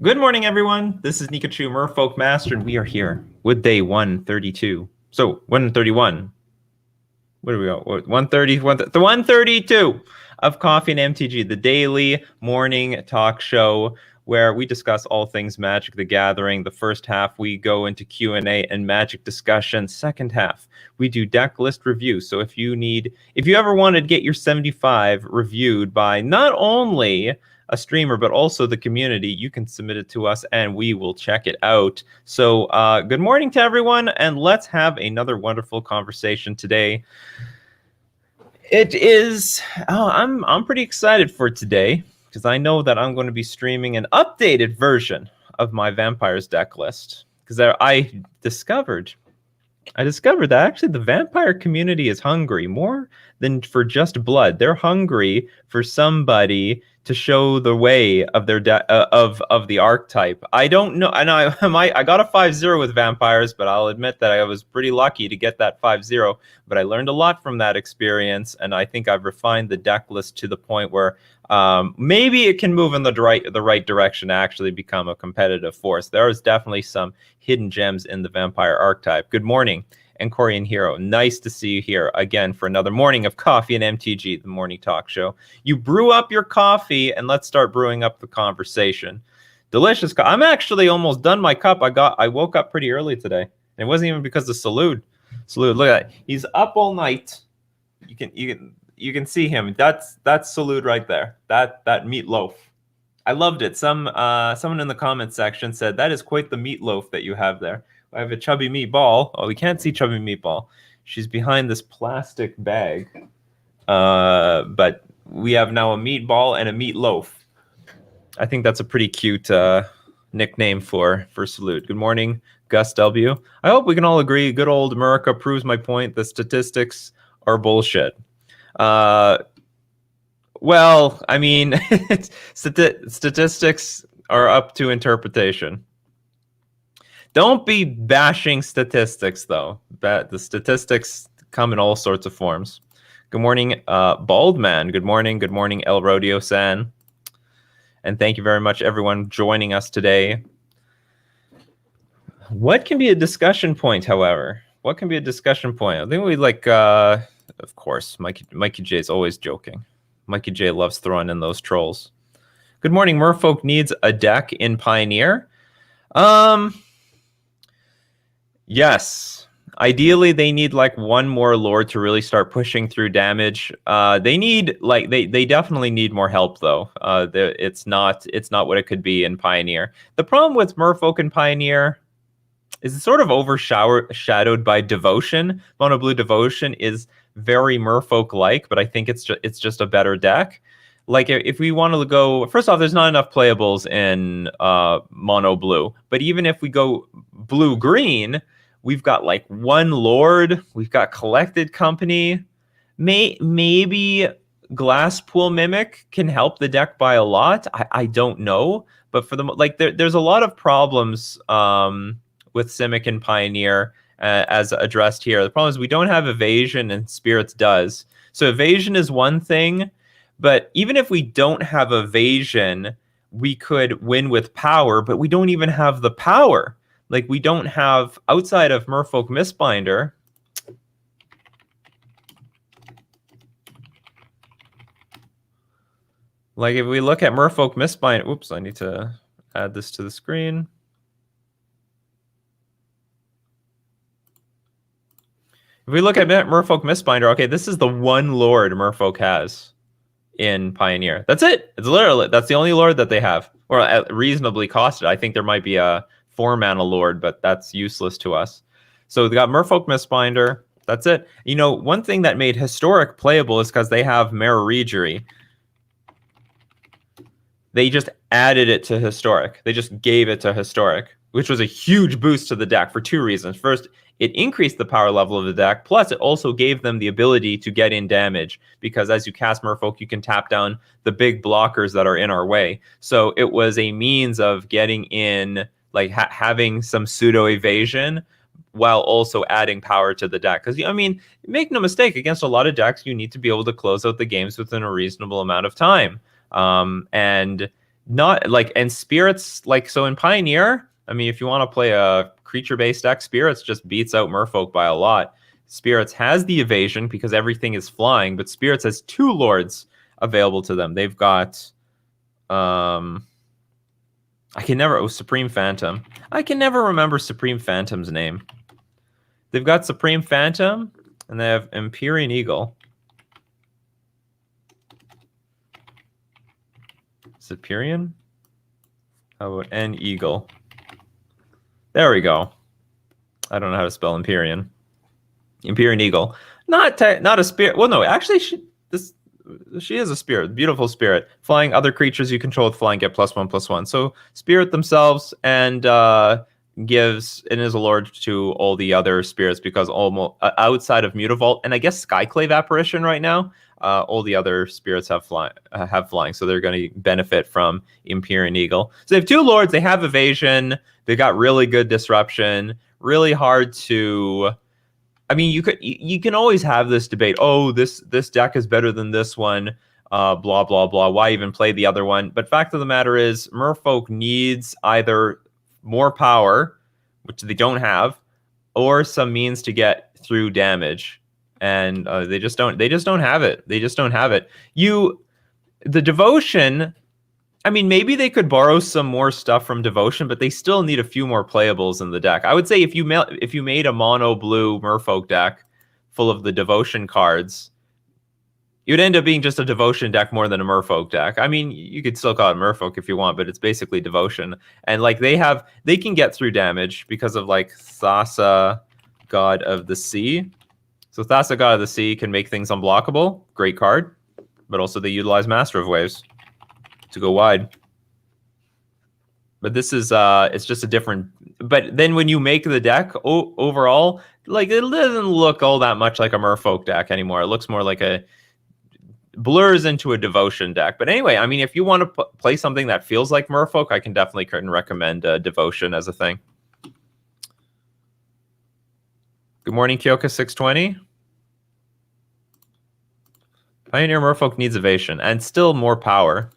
Good morning, everyone. This is Nikachu, Merfolk Master, and we are here with day 132. So, 131. Where do we go? 130, the 132 of Coffee and MTG, the daily morning talk show where we discuss all things Magic the Gathering. The first half, we go into Q&A and Magic discussion. Second half, we do deck list review. So if you ever wanted to get your 75 reviewed by not only a streamer, but also the community, you can submit it to us and we will check it out. So good morning to everyone, and let's have another wonderful conversation today. It is, I'm pretty excited for today because I know that I'm going to be streaming an updated version of my Vampires deck list, because I discovered that actually the vampire community is hungry more than for just blood. They're hungry for somebody to show the way of their of the archetype. I don't know, and I got a 5-0 with vampires, but I'll admit that I was pretty lucky to get that 5-0. But I learned a lot from that experience, and I think I've refined the deck list to the point where maybe it can move in the right direction to actually become a competitive force. There is definitely some hidden gems in the vampire archetype. Good morning, and Korean Hero. Nice to see you here again for another morning of Coffee and MTG, the morning talk show. You brew up your coffee, and let's start brewing up the conversation. Delicious. I'm actually almost done my cup. I woke up pretty early today, and it wasn't even because of Salud. Salud, look at that. He's up all night. You can see him. That's Salud right there. That meatloaf. I loved it. Someone in the comments section said that is quite the meatloaf that you have there. I have a chubby meatball. Oh, we can't see chubby meatball. She's behind this plastic bag. But we have now a meatball and a meatloaf. I think that's a pretty cute nickname for Salute. Good morning, Gus W. I hope we can all agree good old America proves my point. The statistics are bullshit. Well, I mean, statistics are up to interpretation. Don't be bashing statistics, though. The statistics come in all sorts of forms. Good morning, Bald Man. Good morning, El Rodeo San. And thank you very much, everyone, joining us today. What can be a discussion point, however? What can be a discussion point? I think we like, of course, Mikey J is always joking. Mikey J loves throwing in those trolls. Good morning, Merfolk needs a deck in Pioneer. Yes. Ideally, they need like one more lord to really start pushing through damage. They need they definitely need more help though. It's not what it could be in Pioneer. The problem with Merfolk in Pioneer is it's sort of overshadowed by Devotion. Mono Blue Devotion is very Merfolk-like, but I think it's just a better deck. Like if we want to go, first off, there's not enough playables in Mono Blue. But even if we go Blue-Green, we've got like one Lord. We've got Collected Company. Maybe Glasspool Mimic can help the deck by a lot. I don't know. But for there's a lot of problems with Simic and Pioneer as addressed here. The problem is we don't have Evasion, and Spirits does. So Evasion is one thing. But even if we don't have Evasion, we could win with power, but we don't even have the power. Like, we don't have, outside of Merfolk Mistbinder, like if we look at Merfolk Mistbinder, oops, I need to add this to the screen. If we look at Merfolk Mistbinder, okay, this is the one lord Merfolk has in Pioneer. That's it. It's literally, that's the only lord that they have, or reasonably costed. I think there might be a 4-mana lord, but that's useless to us. So they got Merfolk Mistbinder. That's it. You know, one thing that made Historic playable is because they have Mararegery. They just added it to Historic. They just gave it to Historic, which was a huge boost to the deck for two reasons. First, it increased the power level of the deck. Plus, it also gave them the ability to get in damage, because as you cast Merfolk, you can tap down the big blockers that are in our way. So it was a means of getting in, like having some pseudo evasion while also adding power to the deck. Because, I mean, make no mistake, against a lot of decks, you need to be able to close out the games within a reasonable amount of time. And not like, and spirits, like, so in Pioneer, I mean, if you want to play a creature-based deck, spirits just beats out merfolk by a lot. Spirits has the evasion because everything is flying, but spirits has 2 lords available to them. They've got Supreme Phantom. I can never remember Supreme Phantom's name. They've got Supreme Phantom, and they have Empyrean Eagle. Superion? How about an Eagle? There we go. I don't know how to spell Empyrean. Empyrean Eagle. Not a spirit. Well, no, actually, she is a spirit. Beautiful spirit. Flying, other creatures you control with flying get +1/+1. So spirit themselves, and gives, and is a lord to all the other spirits, because almost outside of Mutavault and I guess Skyclave Apparition right now, all the other spirits have flying, so they're going to benefit from Empyrean Eagle. So they have 2 lords. They have evasion. They got really good disruption. Really hard to. I mean, you can always have this debate. Oh, this deck is better than this one. Blah blah blah. Why even play the other one? But fact of the matter is, Merfolk needs either more power, which they don't have, or some means to get through damage, and they just don't have it. They just don't have it. The devotion. I mean, maybe they could borrow some more stuff from devotion, but they still need a few more playables in the deck. I would say if you made a mono blue Merfolk deck full of the devotion cards, it would end up being just a devotion deck more than a Merfolk deck. I mean, you could still call it Merfolk if you want, but it's basically devotion. And like they can get through damage because of like Thassa, God of the Sea. So Thassa, God of the Sea can make things unblockable. Great card. But also they utilize Master of Waves to go wide. But this is it's just a different. But then when you make the deck overall, like it doesn't look all that much like a Merfolk deck anymore. It looks more like blurs into a devotion deck. But anyway, I mean, if you want to play something that feels like Merfolk, I can definitely recommend devotion as a thing. Good morning, Kyoka620. Pioneer Merfolk needs evasion and still more power.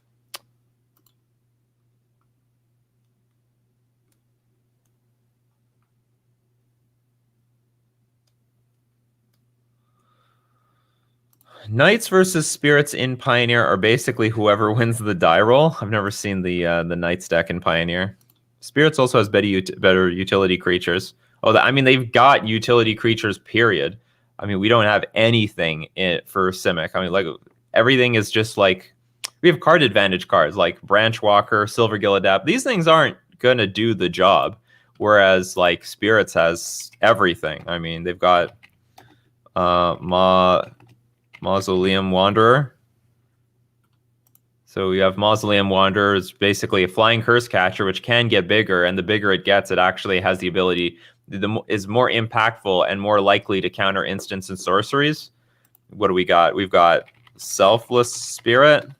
Knights versus spirits in Pioneer are basically whoever wins the die roll. I've never seen the Knights deck in Pioneer. Spirits also has better utility creatures. I mean, they've got utility creatures, period. I mean, we don't have anything for Simic. I mean, like, everything is just like, we have card advantage cards like Branchwalker, Silvergill Adapt. These things aren't going to do the job. Whereas, like, Spirits has everything. I mean, they've got Mausoleum Wanderer. So we have Mausoleum Wanderer is basically a flying curse catcher, which can get bigger, and the bigger it gets, it actually has the ability, is more impactful and more likely to counter instants and sorceries. What do we got? We've got Selfless Spirit.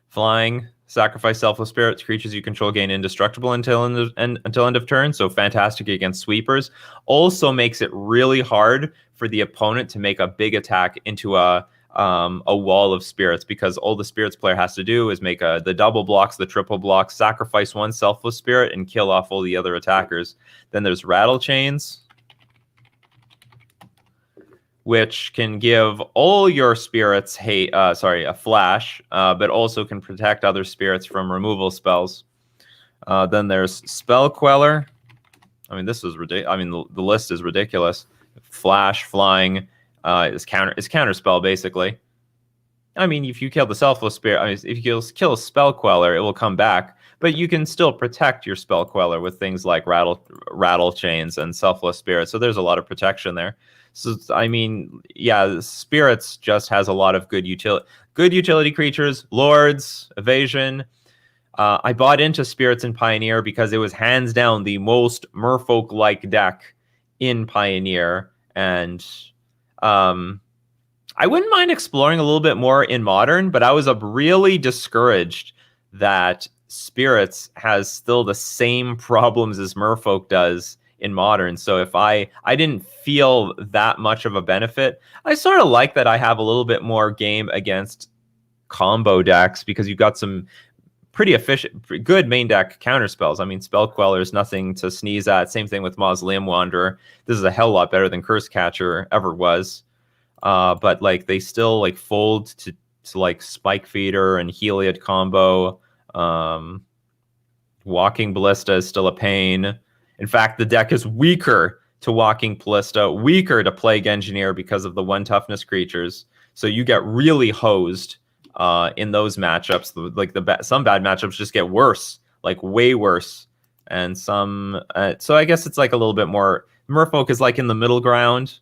Flying. Sacrifice Selfless Spirit. Creatures you control gain indestructible until end of turn. So fantastic against sweepers. Also makes it really hard for the opponent to make a big attack into a wall of spirits, because all the spirits player has to do is make the double blocks, the triple blocks, sacrifice one Selfless Spirit, and kill off all the other attackers. Then there's Rattle Chains, which can give all your spirits a flash, but also can protect other spirits from removal spells. Then there's Spell Queller. I mean, this is ridiculous. I mean, the list is ridiculous. Flash, flying, is counter spell basically. I mean, if you kill the Selfless Spirit, I mean, if you kill a Spell Queller, it will come back, but you can still protect your Spell Queller with things like Rattle Chains and Selfless Spirit. So there's a lot of protection there. So, I mean, yeah, Spirits just has a lot of good utility creatures, lords, evasion. I bought into Spirits in Pioneer because it was hands down the most Merfolk-like deck in Pioneer. And I wouldn't mind exploring a little bit more in Modern, but I was really discouraged that Spirits has still the same problems as Merfolk does in Modern. So if I didn't feel that much of a benefit. I sort of like that I have a little bit more game against combo decks because you've got some pretty efficient, good main deck counter spells. I mean, Spell Queller is nothing to sneeze at. Same thing with Mausoleum Wanderer. This is a hell lot better than Curse Catcher ever was. But like they still like fold to like Spike Feeder and Heliod combo. Walking Ballista is still a pain. In fact, the deck is weaker to Walking Ballista, weaker to Plague Engineer because of the 1 toughness creatures. So you get really hosed in those matchups. Like some bad matchups just get worse, like way worse. And some, so I guess it's like a little bit more. Merfolk is like in the middle ground.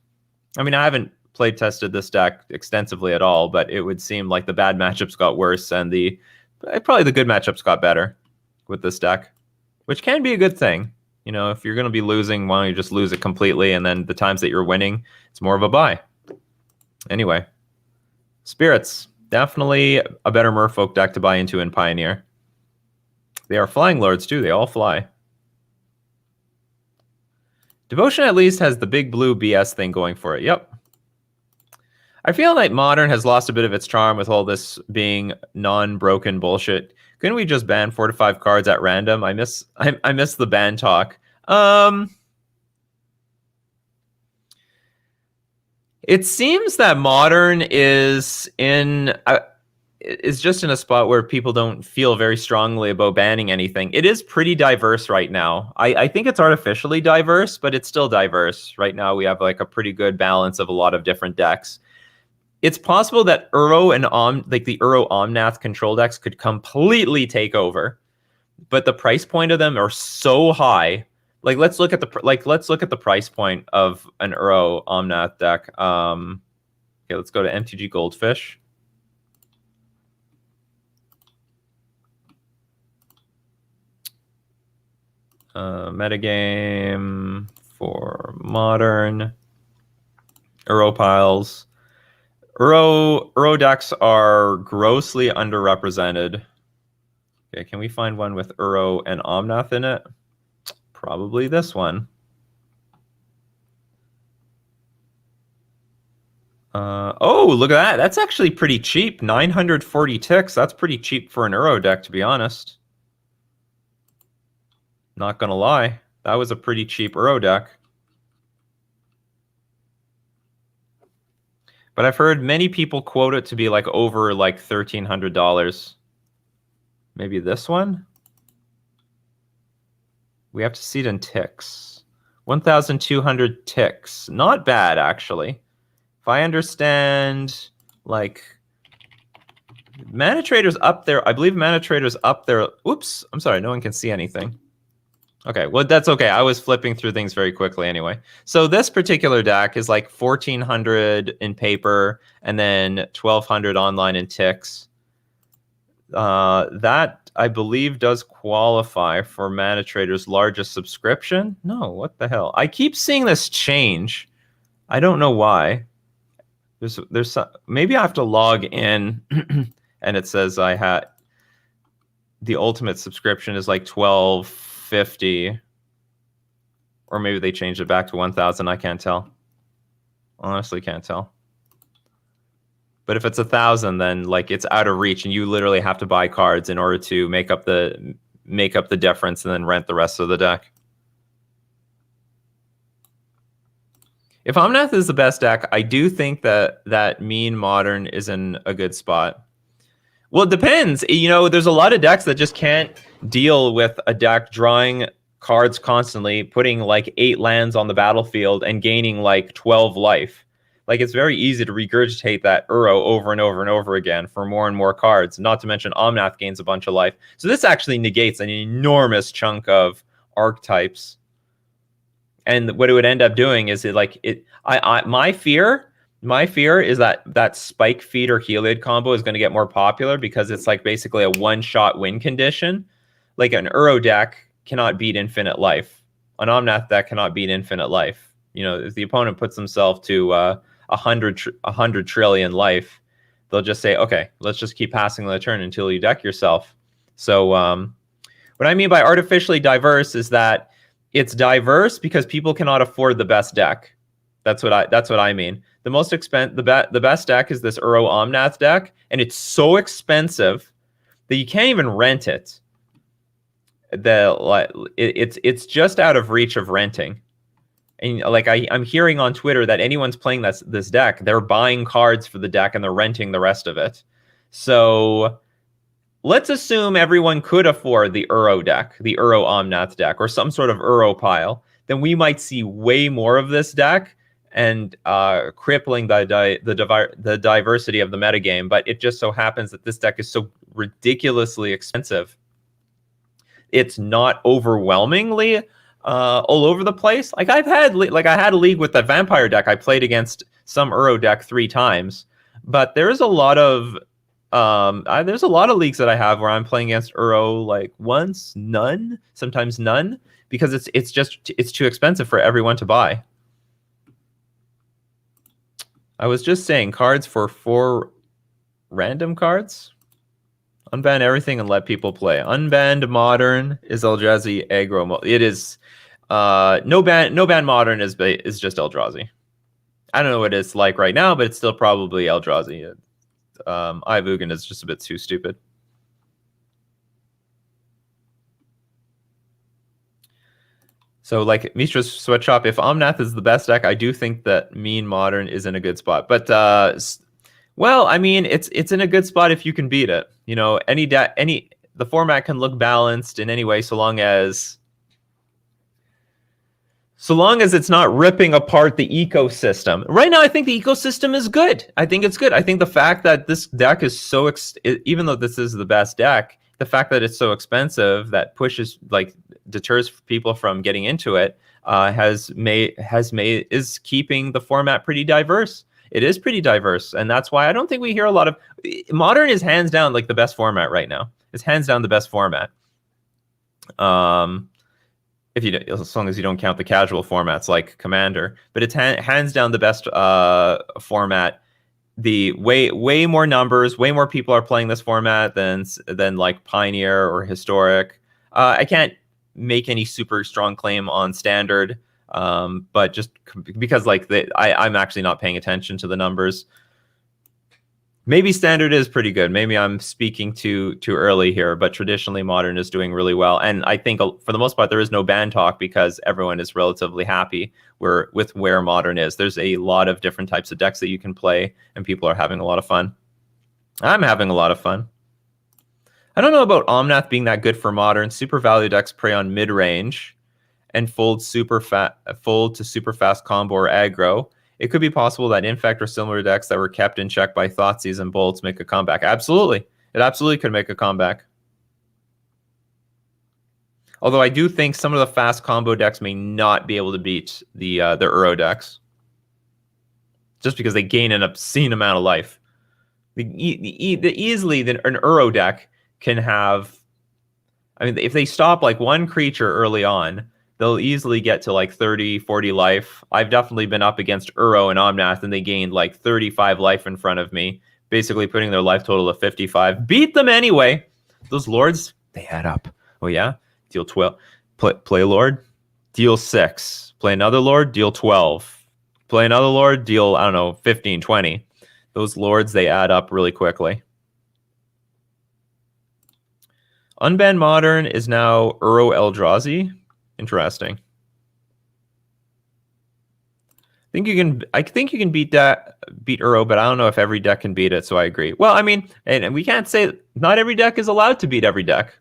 I mean, I haven't play tested this deck extensively at all, but it would seem like the bad matchups got worse and probably the good matchups got better with this deck, which can be a good thing. You know, if you're going to be losing, why don't you just lose it completely, and then the times that you're winning, it's more of a buy. Anyway, Spirits, definitely a better Merfolk deck to buy into in Pioneer. They are Flying Lords too, they all fly. Devotion at least has the big blue BS thing going for it. Yep. I feel like Modern has lost a bit of its charm with all this being non-broken bullshit. Couldn't we just ban 4 to 5 cards at random? I miss the ban talk. It seems that Modern is just in a spot where people don't feel very strongly about banning anything. It is pretty diverse right now. I think it's artificially diverse, but it's still diverse. Right now we have like a pretty good balance of a lot of different decks. It's possible that Uro and the Uro Omnath control decks could completely take over, but the price point of them are so high. Like let's look at the price point of an Uro Omnath deck. Okay, let's go to MTG Goldfish. Metagame for Modern Uro piles. Uro decks are grossly underrepresented. Okay, can we find one with Uro and Omnath in it? Probably this one. Oh, look at that. That's actually pretty cheap. 940 ticks. That's pretty cheap for an Uro deck, to be honest. Not gonna lie. That was a pretty cheap Uro deck. But I've heard many people quote it to be like over like $1,300. Maybe this one? We have to see it in ticks. 1,200 ticks. Not bad, actually. If I understand, like, Mana Trader's up there. I believe Mana Trader's up there. Oops, I'm sorry, no one can see anything. Okay, well, that's okay. I was flipping through things very quickly anyway. So this particular deck is like 1,400 in paper and then 1,200 online in ticks. That, I believe, does qualify for Mana Trader's largest subscription. No, what the hell? I keep seeing this change. I don't know why. There's some, maybe I have to log in and it says I had the ultimate subscription is like $1,250, or maybe they changed it back to 1,000. I can't tell. Honestly, can't tell. But if it's 1,000, then like it's out of reach, and you literally have to buy cards in order to make up the difference, and then rent the rest of the deck. If Omnath is the best deck, I do think that Mean Modern is in a good spot. Well, it depends. You know, there's a lot of decks that just can't deal with a deck drawing cards constantly, putting like 8 lands on the battlefield and gaining like 12 life. Like, it's very easy to regurgitate that Uro over and over and over again for more and more cards. Not to mention Omnath gains a bunch of life. So this actually negates an enormous chunk of archetypes. And what it would end up doing is my fear is that Spike Feeder Heliod combo is going to get more popular because it's like basically a one-shot win condition. Like an Uro deck cannot beat infinite life. An Omnath deck cannot beat infinite life. You know, if the opponent puts themselves to 100 trillion life, they'll just say, okay, let's just keep passing the turn until you deck yourself. So what I mean by artificially diverse is that it's diverse because people cannot afford the best deck. That's what I mean. The most the best deck is this Uro Omnath deck, and it's so expensive that you can't even rent it. It's just out of reach of renting. And like I'm hearing on Twitter that anyone's playing this deck, they're buying cards for the deck and they're renting the rest of it. So let's assume everyone could afford the Uro deck, the Uro Omnath deck, or some sort of Uro pile. Then we might see way more of this deck and crippling the diversity of the metagame. But it just so happens that this deck is so ridiculously expensive. It's not overwhelmingly all over the place. Like I had a league with the vampire deck. I played against some Uro deck 3 times, but there's a lot of leagues that I have where I'm playing against Uro like once, none, sometimes none, because it's too expensive for everyone to buy. I was just saying cards for 4 random cards. Unban everything and let people play. Unbanned modern is eldrazi aggro. It is no ban modern is just eldrazi. I don't know what it's like right now, but it's still probably eldrazi. Ivugan is just a bit too stupid. So like Mistra's Sweatshop, if Omnath is the best deck, I do think that mean modern is in a good spot. But well, I mean, it's in a good spot if you can beat it. You know, the format can look balanced in any way, so long as it's not ripping apart the ecosystem. Right now, I think the ecosystem is good. I think it's good. I think the fact that this deck is so even though this is the best deck, the fact that it's so expensive that deters people from getting into it is keeping the format pretty diverse. It is pretty diverse, and that's why I don't think we hear a lot of modern is hands down like the best format right now. It's hands down the best format. As long as you don't count the casual formats like Commander, but it's hands down the best format. The way more numbers, way more people are playing this format than like Pioneer or Historic. I can't make any super strong claim on Standard. But just because I'm actually not paying attention to the numbers. Maybe Standard is pretty good. Maybe I'm speaking too early here, but traditionally Modern is doing really well. And I think for the most part, there is no ban talk because everyone is relatively happy with where Modern is. There's a lot of different types of decks that you can play, and people are having a lot of fun. I'm having a lot of fun. I don't know about Omnath being that good for Modern. Super value decks prey on mid-range and fold to super fast combo or aggro. It could be possible that Infect or similar decks that were kept in check by Thoughtseize and Bolts make a comeback. Absolutely. It absolutely could make a comeback. Although I do think some of the fast combo decks may not be able to beat the Uro decks. Just because they gain an obscene amount of life. Easily, an Uro deck can have... I mean, if they stop like one creature early on, they'll easily get to like 30, 40 life. I've definitely been up against Uro and Omnath, and they gained like 35 life in front of me, basically putting their life total to 55. Beat them anyway. Those lords, they add up. Oh, yeah? Deal 12. Play a lord, deal 6. Play another lord, deal 12. Play another lord, deal, I don't know, 15, 20. Those lords, they add up really quickly. Unbanned Modern is now Uro Eldrazi. Interesting. I think you can beat Uro, but I don't know if every deck can beat it, so I agree. Well, I mean, and we can't say not every deck is allowed to beat every deck.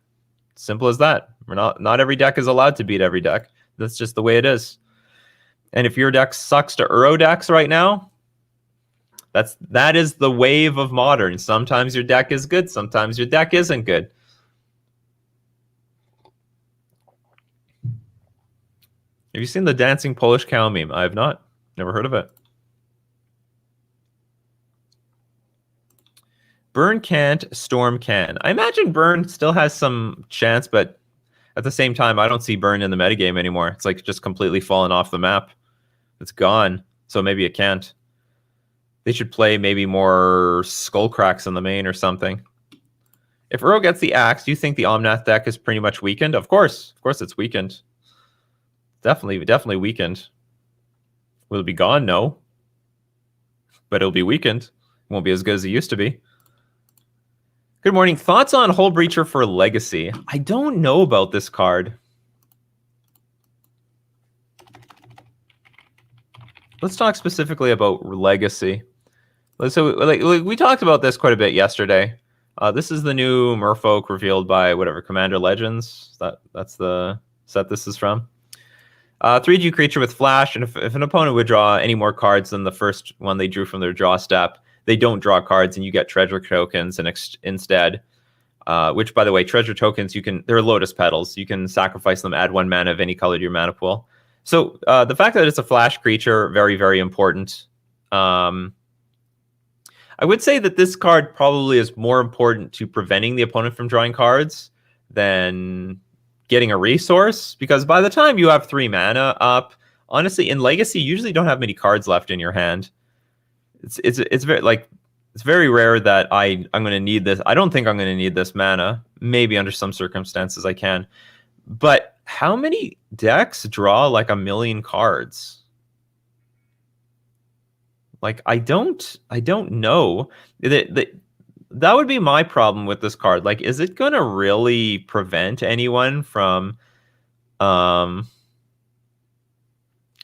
Simple as that. Not every deck is allowed to beat every deck. That's just the way it is. And if your deck sucks to Uro decks right now, that is the wave of Modern. Sometimes your deck is good, sometimes your deck isn't good. Have you seen the dancing Polish cow meme? I have not. Never heard of it. Burn can't, Storm can. I imagine Burn still has some chance, but at the same time, I don't see Burn in the metagame anymore. It's like just completely fallen off the map. It's gone. So maybe it can't. They should play maybe more Skullcracks in the main or something. If Uro gets the axe, do you think the Omnath deck is pretty much weakened? Of course it's weakened. Definitely weakened. Will it be gone? No. But it'll be weakened. It won't be as good as it used to be. Good morning. Thoughts on Hullbreacher for Legacy? I don't know about this card. Let's talk specifically about Legacy. So, like we talked about this quite a bit yesterday. This is the new merfolk revealed by whatever Commander Legends. That's the set this is from. 3G creature with flash, and if an opponent would draw any more cards than the first one they drew from their draw step, they don't draw cards, and you get treasure tokens instead. Which, by the way, treasure tokens, they're lotus petals. You can sacrifice them, add 1 mana of any color to your mana pool. So the fact that it's a flash creature, very, very important. I would say that this card probably is more important to preventing the opponent from drawing cards than getting a resource, because by the time you have 3 mana up, honestly, in Legacy, you usually don't have many cards left in your hand. It's very rare that I'm going to need this. I don't think I'm going to need this mana. Maybe under some circumstances I can. But how many decks draw like 1 million cards? Like, I don't know. That would be my problem with this card. Like, is it going to really prevent anyone from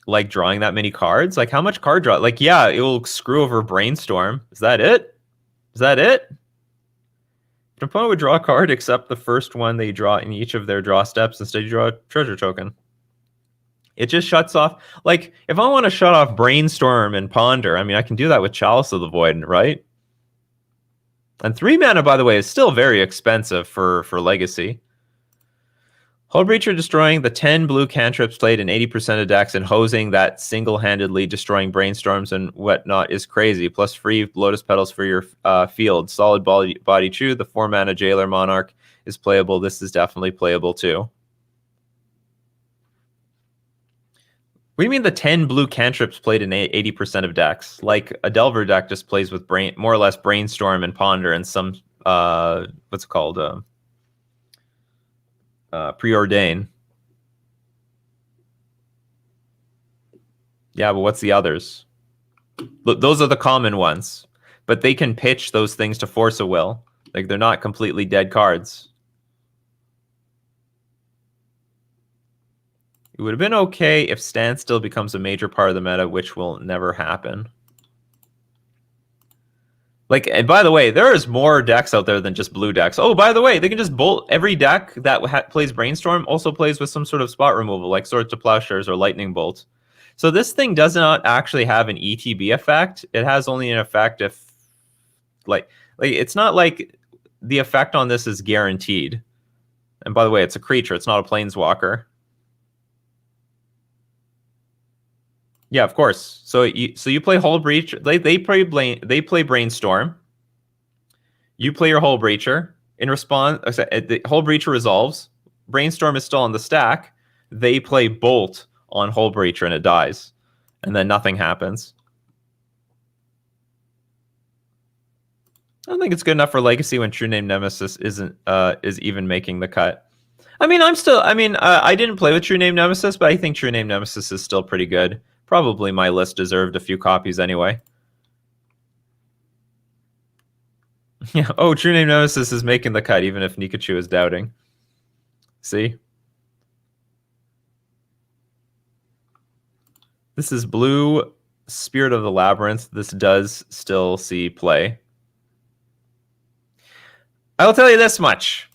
like drawing that many cards? Like, how much card draw? Like, yeah, it will screw over Brainstorm. Is that it? Is that it? An opponent would draw a card except the first one they draw in each of their draw steps. Instead, you draw a treasure token. It just shuts off. Like, if I want to shut off Brainstorm and Ponder, I mean, I can do that with Chalice of the Void, right? And 3 mana, by the way, is still very expensive for Legacy. Hullbreacher destroying the 10 blue cantrips played in 80% of decks and hosing that single-handedly destroying Brainstorms and whatnot is crazy. Plus free Lotus Petals for your field. Solid body chew. The 4 mana Jailer Monarch is playable. This is definitely playable too. What do you mean the 10 blue cantrips played in 80% of decks? Like, a Delver deck just plays with more or less Brainstorm and Ponder and some, what's it called? Preordain. Yeah, but what's the others? Those are the common ones. But they can pitch those things to force a will. Like, they're not completely dead cards. It would have been okay if Standstill becomes a major part of the meta, which will never happen. Like, and by the way, there is more decks out there than just blue decks. Oh, by the way, they can just bolt. Every deck that plays Brainstorm also plays with some sort of spot removal, like Swords to Plowshares or Lightning Bolt. So this thing does not actually have an ETB effect. It has only an effect if, like it's not like the effect on this is guaranteed. And by the way, it's a creature. It's not a planeswalker. Yeah, of course. So you play Hullbreacher. They play Brainstorm. You play your Hullbreacher. In response, the Hullbreacher resolves. Brainstorm is still on the stack. They play Bolt on Hullbreacher and it dies, and then nothing happens. I don't think it's good enough for Legacy when True Name Nemesis is even making the cut. I mean, I didn't play with True Name Nemesis, but I think True Name Nemesis is still pretty good. Probably my list deserved a few copies anyway. Yeah. Oh, True Name Nemesis is making the cut, even if Nikachu is doubting. See? This is blue Spirit of the Labyrinth. This does still see play. I will tell you this much.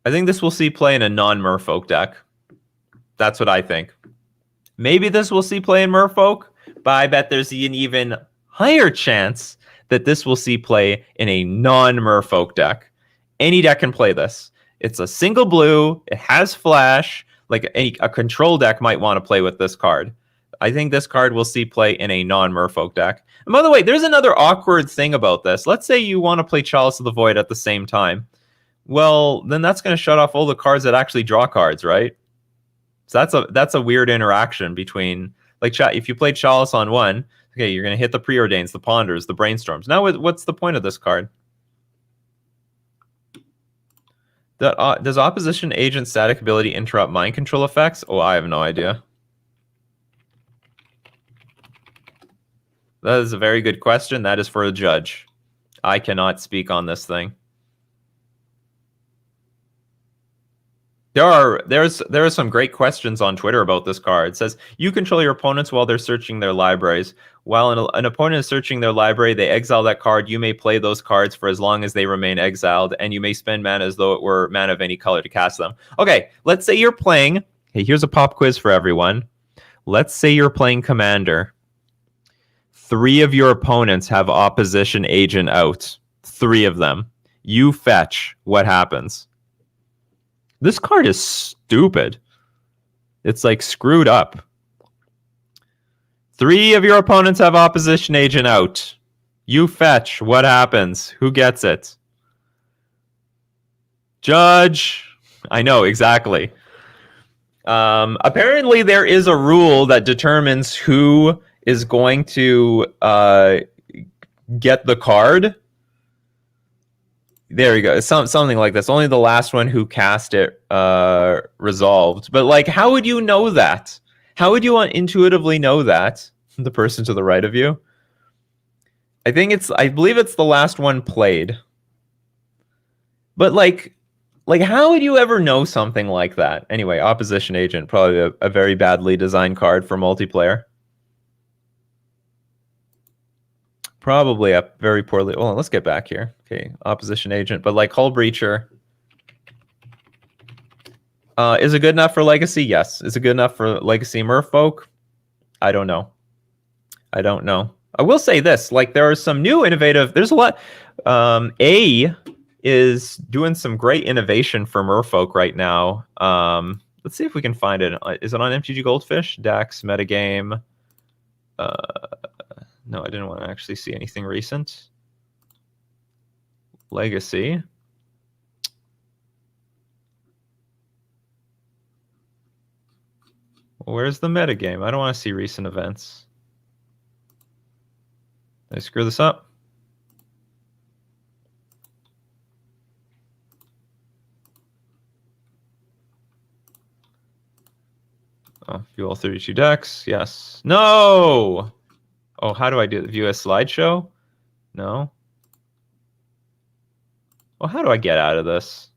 I think this will see play in a non-merfolk deck. That's what I think. Maybe this will see play in merfolk, but I bet there's an even higher chance that this will see play in a non-merfolk deck. Any deck can play this. It's a single blue. It has flash. Like a control deck might want to play with this card. I think this card will see play in a non-merfolk deck. And by the way, there's another awkward thing about this. Let's say you want to play Chalice of the Void at the same time. Well, then that's going to shut off all the cards that actually draw cards, right? So that's a weird interaction between, like, if you play Chalice on one, okay, you're going to hit the Preordains, the Ponders, the Brainstorms. Now, what's the point of this card? Does opposition agent static ability interrupt mind control effects? Oh, I have no idea. That is a very good question. That is for a judge. I cannot speak on this thing. There are some great questions on Twitter about this card. It says, you control your opponents while they're searching their libraries. While an opponent is searching their library, they exile that card. You may play those cards for as long as they remain exiled, and you may spend mana as though it were mana of any color to cast them. Okay, let's say you're playing... Hey, here's a pop quiz for everyone. Let's say you're playing Commander. 3 of your opponents have opposition agent out. 3 of them. You fetch. What happens? This card is stupid. It's like screwed up. 3 of your opponents have opposition agent out. You fetch. What happens? Who gets it? Judge. I know, exactly. Apparently there is a rule that determines who is going to get the card. There you go. Something like this. Only the last one who cast it resolved. But like, how would you know that? How would you intuitively know that? The person to the right of you. I believe it's the last one played. But like how would you ever know something like that? Anyway, opposition agent, probably a very badly designed card for multiplayer. Probably a very poorly... Well, let's get back here. Okay, opposition agent. But like Hullbreacher. Is it good enough for Legacy? Yes. Is it good enough for Legacy Merfolk? I don't know. I don't know. I will say this. Like, there are some new innovative... There's a lot... A is doing some great innovation for Merfolk right now. Let's see if we can find it. Is it on MTG Goldfish? Dax, metagame... No, I didn't want to actually see anything recent. Legacy. Well, where's the metagame? I don't want to see recent events. Did I screw this up? Oh, view all 32 decks. Yes. No! Oh, how do I do it? View a slideshow? No. Well, how do I get out of this?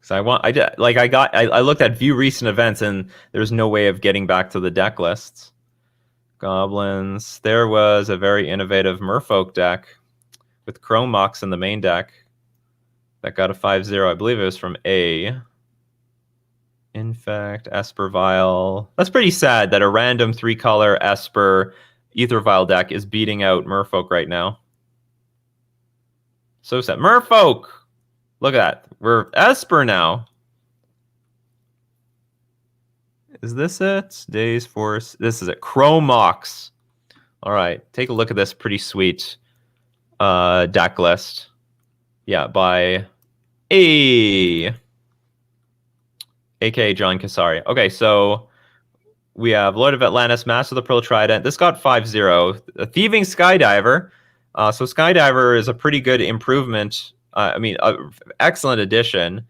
So I looked at view recent events and there's no way of getting back to the deck lists. Goblins. There was a very innovative Merfolk deck with Chrome Mox in the main deck that got a 5-0. I believe it was from A. Infect, Esper Vial. That's pretty sad that a random 3-color Esper Ether Vial deck is beating out Merfolk right now. So sad. Merfolk! Look at that. We're Esper now. Is this it? Daze Force. This is it. Chrome Mox. All right. Take a look at this pretty sweet deck list. Yeah, by A. A.K.A. John Casari. Okay, so we have Lord of Atlantis, Master of the Pearl Trident. This got 5-0. A Thieving Skydiver. So Skydiver is a pretty good improvement. Excellent addition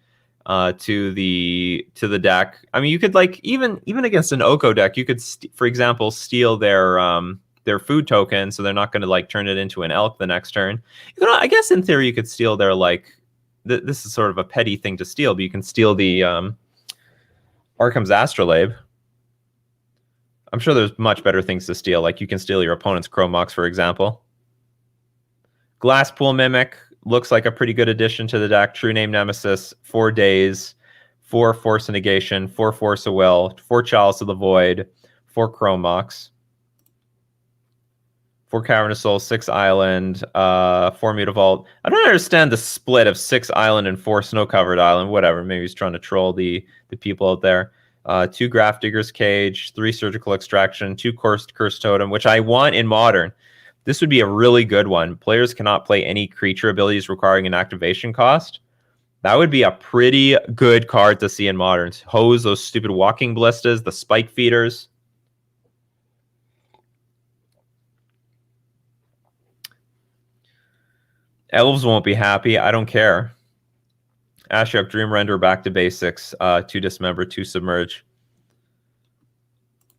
to the deck. I mean, you could like even against an Oko deck, you could, for example, steal their food token, so they're not going to like turn it into an elk the next turn. You know, I guess in theory you could steal their like. This is sort of a petty thing to steal, but you can steal the Arkham's Astrolabe. I'm sure there's much better things to steal. Like you can steal your opponent's Chrome Mox, for example. Glasspool Mimic. Looks like a pretty good addition to the deck. True Name Nemesis, 4 Daze, 4 Force of Negation, 4 Force of Will, 4 Chalice of the Void, 4 Chrome Mox, 4 Cavernous Soul, 6 Island, 4 Mutavault. I don't understand the split of 6 Island and 4 Snow-Covered Island. Whatever, maybe he's trying to troll the people out there. 2 Grafdigger's Cage, 3 Surgical Extraction, 2 Cursed Totem, which I want in Modern. This would be a really good one. Players cannot play any creature abilities requiring an activation cost. That would be a pretty good card to see in Modern. Hose those stupid Walking Ballistas, the Spike Feeders. Elves won't be happy. I don't care. Ashiok, Dream Render, back to basics. 2 Dismember, 2 Submerge.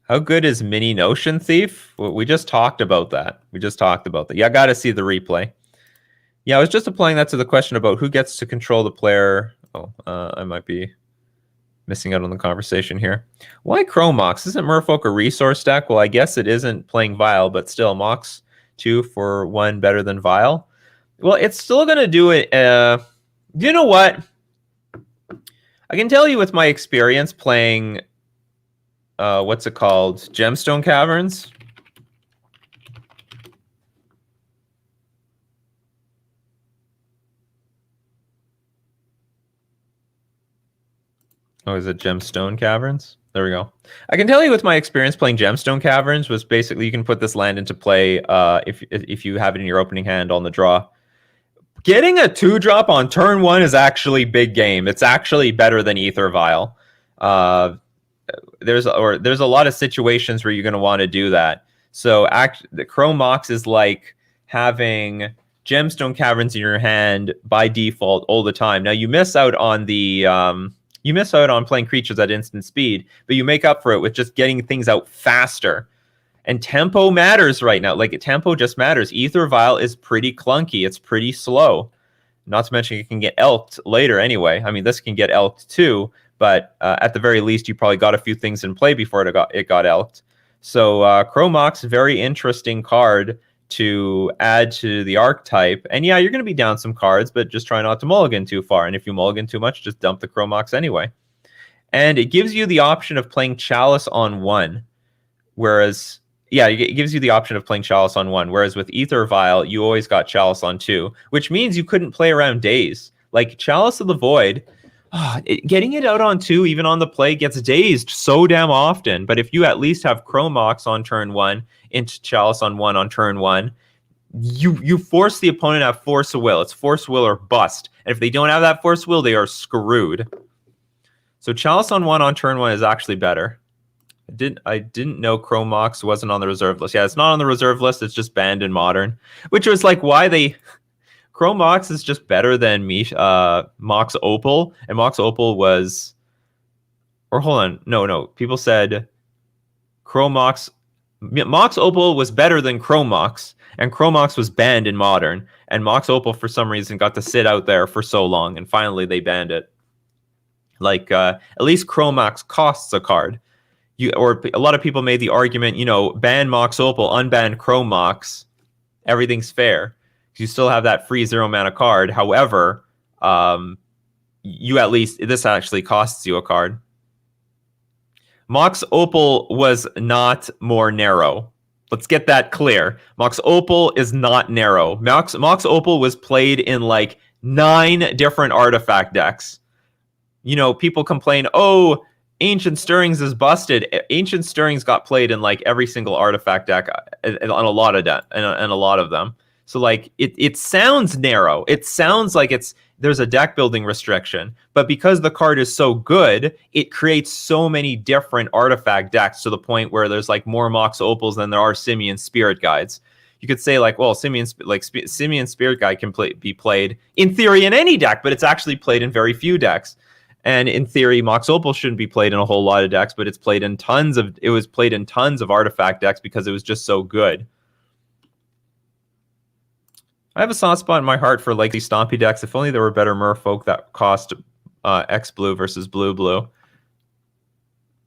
How good is Mini Notion Thief? Well, we just talked about that. Yeah, I got to see the replay. Yeah, I was just applying that to the question about who gets to control the player. Oh, I might be missing out on the conversation here. Why Chromox? Isn't Merfolk a resource deck? Well, I guess it isn't playing Vile, but still, Mox 2 for 1 better than Vile. Well, it's still going to do it. You know what? I can tell you with my experience playing, what's it called? Gemstone Caverns. Oh, is it Gemstone Caverns? There we go. I can tell you with my experience playing Gemstone Caverns was basically you can put this land into play if you have it in your opening hand on the draw. Getting a 2-drop on turn 1 is actually big game. It's actually better than Ether Vial. There's a lot of situations where you're going to want to do that. So the Chromox is like having Gemstone Caverns in your hand by default all the time. Now you miss out on the you miss out on playing creatures at instant speed, but you make up for it with just getting things out faster. And tempo matters right now. Like, tempo just matters. Ether Vial is pretty clunky. It's pretty slow. Not to mention it can get elked later anyway. I mean, this can get elked too, but at the very least, you probably got a few things in play before it got elked. So Chromox, very interesting card to add to the archetype. And yeah, you're going to be down some cards, but just try not to mulligan too far. And if you mulligan too much, just dump the Chromox anyway. And it gives you the option of playing Chalice on 1. Whereas, yeah, it gives you the option of playing Chalice on 1. Whereas with Ether Vial, you always got Chalice on 2, which means you couldn't play around Daze. Like, Chalice of the Void, getting it out on 2, even on the play, gets dazed so damn often. But if you at least have Chromox on turn 1 into Chalice on 1 on turn 1, you force the opponent to have Force of Will. It's Force of Will or bust. And if they don't have that Force of Will, they are screwed. So Chalice on 1 on turn 1 is actually better. I didn't know Chromox wasn't on the reserve list. Yeah, it's not on the reserve list. It's just banned in Modern, which was like why they... Chromox is just better than Mox Opal, and Mox Opal was... Or hold on. No. People said Mox Opal was better than Chromox, and Chromox was banned in Modern, and Mox Opal for some reason got to sit out there for so long, and finally they banned it. Like, at least Chromox costs a card. Or a lot of people made the argument, ban Mox Opal, unban Chromox, everything's fair. You still have that free 0 mana card. However, this actually costs you a card. Mox Opal was not more narrow. Let's get that clear. Mox Opal is not narrow. Mox Opal was played in like 9 different artifact decks. People complain, oh, Ancient Stirrings is busted. Ancient Stirrings got played in like every single artifact deck on a lot of them. So like it sounds narrow. It sounds like there's a deck building restriction, but because the card is so good, it creates so many different artifact decks to the point where there's like more Mox Opals than there are Simian Spirit Guides. You could say like, well, Simian Spirit Guide can be played in theory in any deck, but it's actually played in very few decks. And in theory, Mox Opal shouldn't be played in a whole lot of decks, but it was played in tons of artifact decks because it was just so good. I have a soft spot in my heart for like these stompy decks. If only there were better merfolk that cost X blue versus blue.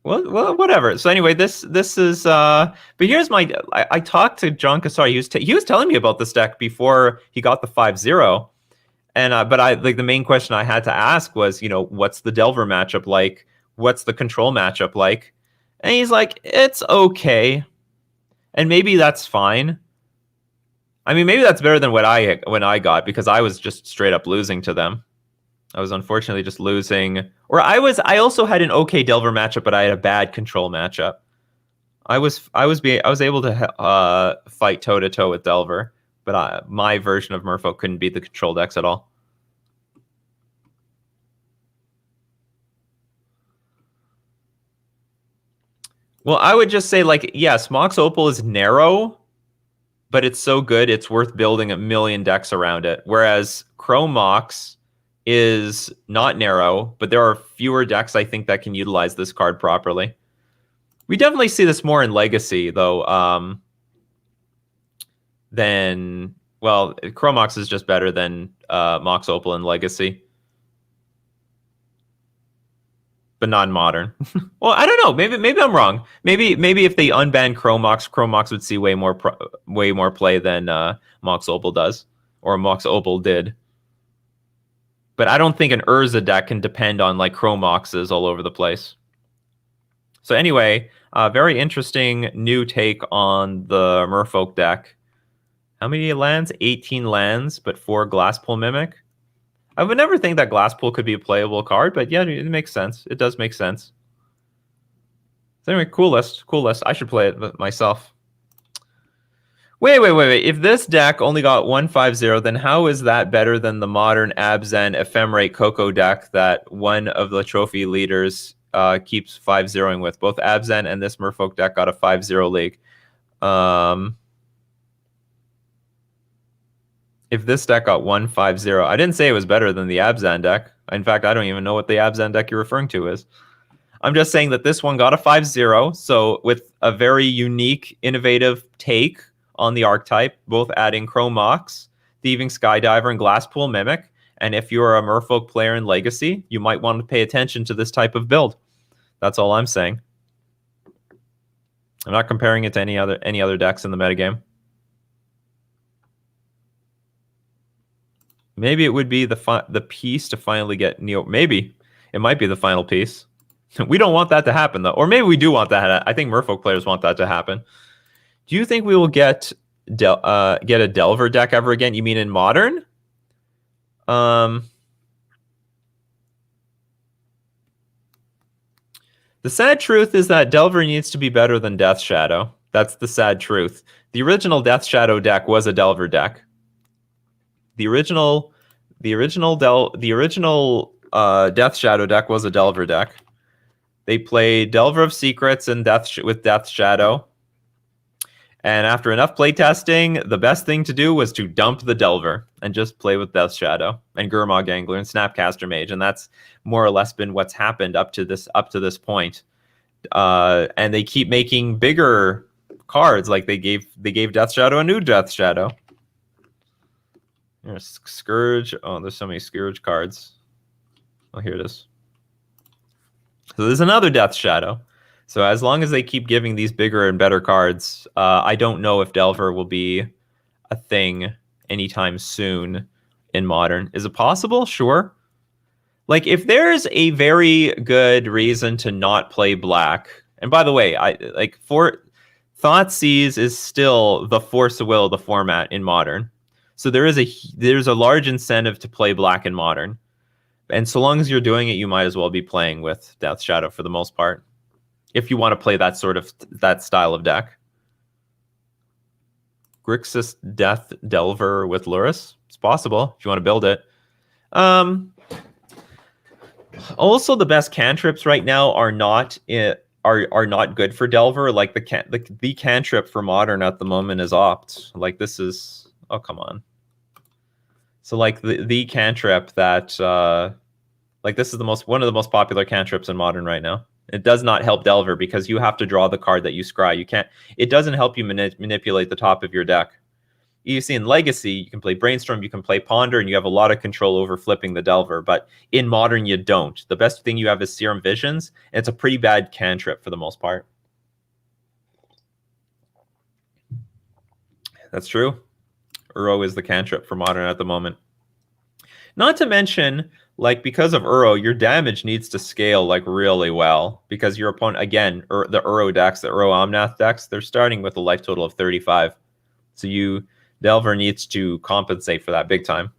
Well, whatever. So anyway, this is but here's I talked to John Cassari. He was telling me about this deck before he got the 5-0. And but the main question I had to ask was, what's the Delver matchup like? What's the control matchup like? And he's like, it's okay. And maybe that's fine. I mean, maybe that's better than when I got, because I was just straight up losing to them. I was unfortunately just losing. Or I also had an okay Delver matchup, but I had a bad control matchup. I was able to fight toe to toe with Delver, but my version of Merfolk couldn't beat the control decks at all. Well, I would just say, like, yes, Mox Opal is narrow, but it's so good it's worth building a million decks around it. Whereas Chrome Mox is not narrow, but there are fewer decks I think that can utilize this card properly. We definitely see this more in Legacy, though, than... Well, Chrome Mox is just better than Mox Opal in Legacy. But not in Modern. Well, I don't know. Maybe I'm wrong. Maybe if they unban Chrome Mox would see way more play than Mox Opal does, or Mox Opal did. But I don't think an Urza deck can depend on like Chrome Moxes all over the place. So anyway, very interesting new take on the Merfolk deck. How many lands? 18 lands, but 4 Glasspool Mimic. I would never think that Glasspool could be a playable card, but yeah, it makes sense. It does make sense. So anyway, cool list. I should play it myself. Wait. If this deck only got 150, then how is that better than the modern Abzan Ephemerate Coco deck that one of the trophy leaders keeps 5-0ing with? Both Abzan and this Merfolk deck got a 5-0 league. If this deck got 150, I didn't say it was better than the Abzan deck. In fact, I don't even know what the Abzan deck you're referring to is. I'm just saying that this one got a 5-0, so with a very unique, innovative take on the archetype, both adding Chrome Mox, Thieving Skydiver, and Glasspool Mimic. And if you're a Merfolk player in Legacy, you might want to pay attention to this type of build. That's all I'm saying. I'm not comparing it to any other decks in the metagame. Maybe it would be the piece to finally get Neo. Maybe it might be the final piece. We don't want that to happen, though. Or maybe we do want that. I think Merfolk players want that to happen. Do you think we will get a Delver deck ever again? You mean in Modern? The sad truth is that Delver needs to be better than Death Shadow. That's the sad truth. The original Death Shadow deck was a Delver deck. The original Death Shadow deck was a Delver deck. They played Delver of Secrets and with Death Shadow. And after enough playtesting, the best thing to do was to dump the Delver and just play with Death Shadow and Gurmag Angler and Snapcaster Mage, and that's more or less been what's happened up to this point. And they keep making bigger cards, like they gave Death Shadow a new Death Shadow. There's Scourge. Oh, there's so many Scourge cards. Oh, here it is. So there's another Death Shadow. So as long as they keep giving these bigger and better cards, I don't know if Delver will be a thing anytime soon in Modern. Is it possible? Sure. Like, if there's a very good reason to not play black, and by the way, Thoughtseize is still the Force of Will, the format in Modern. So there's a large incentive to play black in Modern. And so long as you're doing it, you might as well be playing with Death Shadow for the most part, if you want to play that style of deck. Grixis Death Delver with Lurrus. It's possible if you want to build it. Also, the best cantrips right now are not good for Delver. Like the cantrip for Modern at the moment is Opt. Like this is, oh come on. So like the cantrip that like this is one of the most popular cantrips in Modern right now. It does not help Delver because you have to draw the card that you scry. You can't. It doesn't help you manipulate the top of your deck. You see, in Legacy, you can play Brainstorm, you can play Ponder, and you have a lot of control over flipping the Delver. But in Modern, you don't. The best thing you have is Serum Visions, and it's a pretty bad cantrip for the most part. That's true. Uro is the cantrip for Modern at the moment. Not to mention, like, because of Uro, your damage needs to scale like really well, because your opponent, again, the Uro decks, the Uro Omnath decks, they're starting with a life total of 35. So Delver needs to compensate for that big time.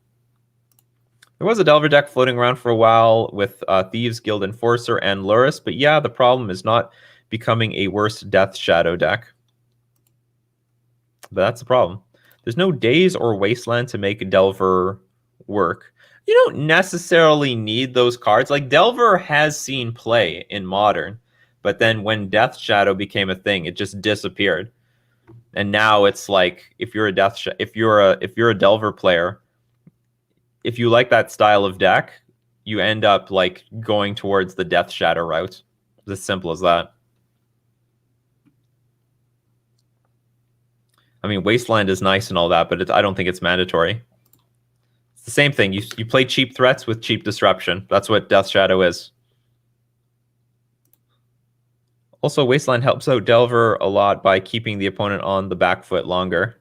There was a Delver deck floating around for a while with Thieves Guild Enforcer and Lurrus, but yeah, the problem is not becoming a worse Death Shadow deck. But that's the problem. There's no Daze or Wasteland to make Delver work. You don't necessarily need those cards. Like, Delver has seen play in Modern, but then when Death Shadow became a thing, it just disappeared. And now it's like if you're a if you're a Delver player, if you like that style of deck, you end up like going towards the Death Shadow route. It's as simple as that. I mean, Wasteland is nice and all that, but I don't think it's mandatory. It's the same thing. You play cheap threats with cheap disruption. That's what Death Shadow is. Also, Wasteland helps out Delver a lot by keeping the opponent on the back foot longer.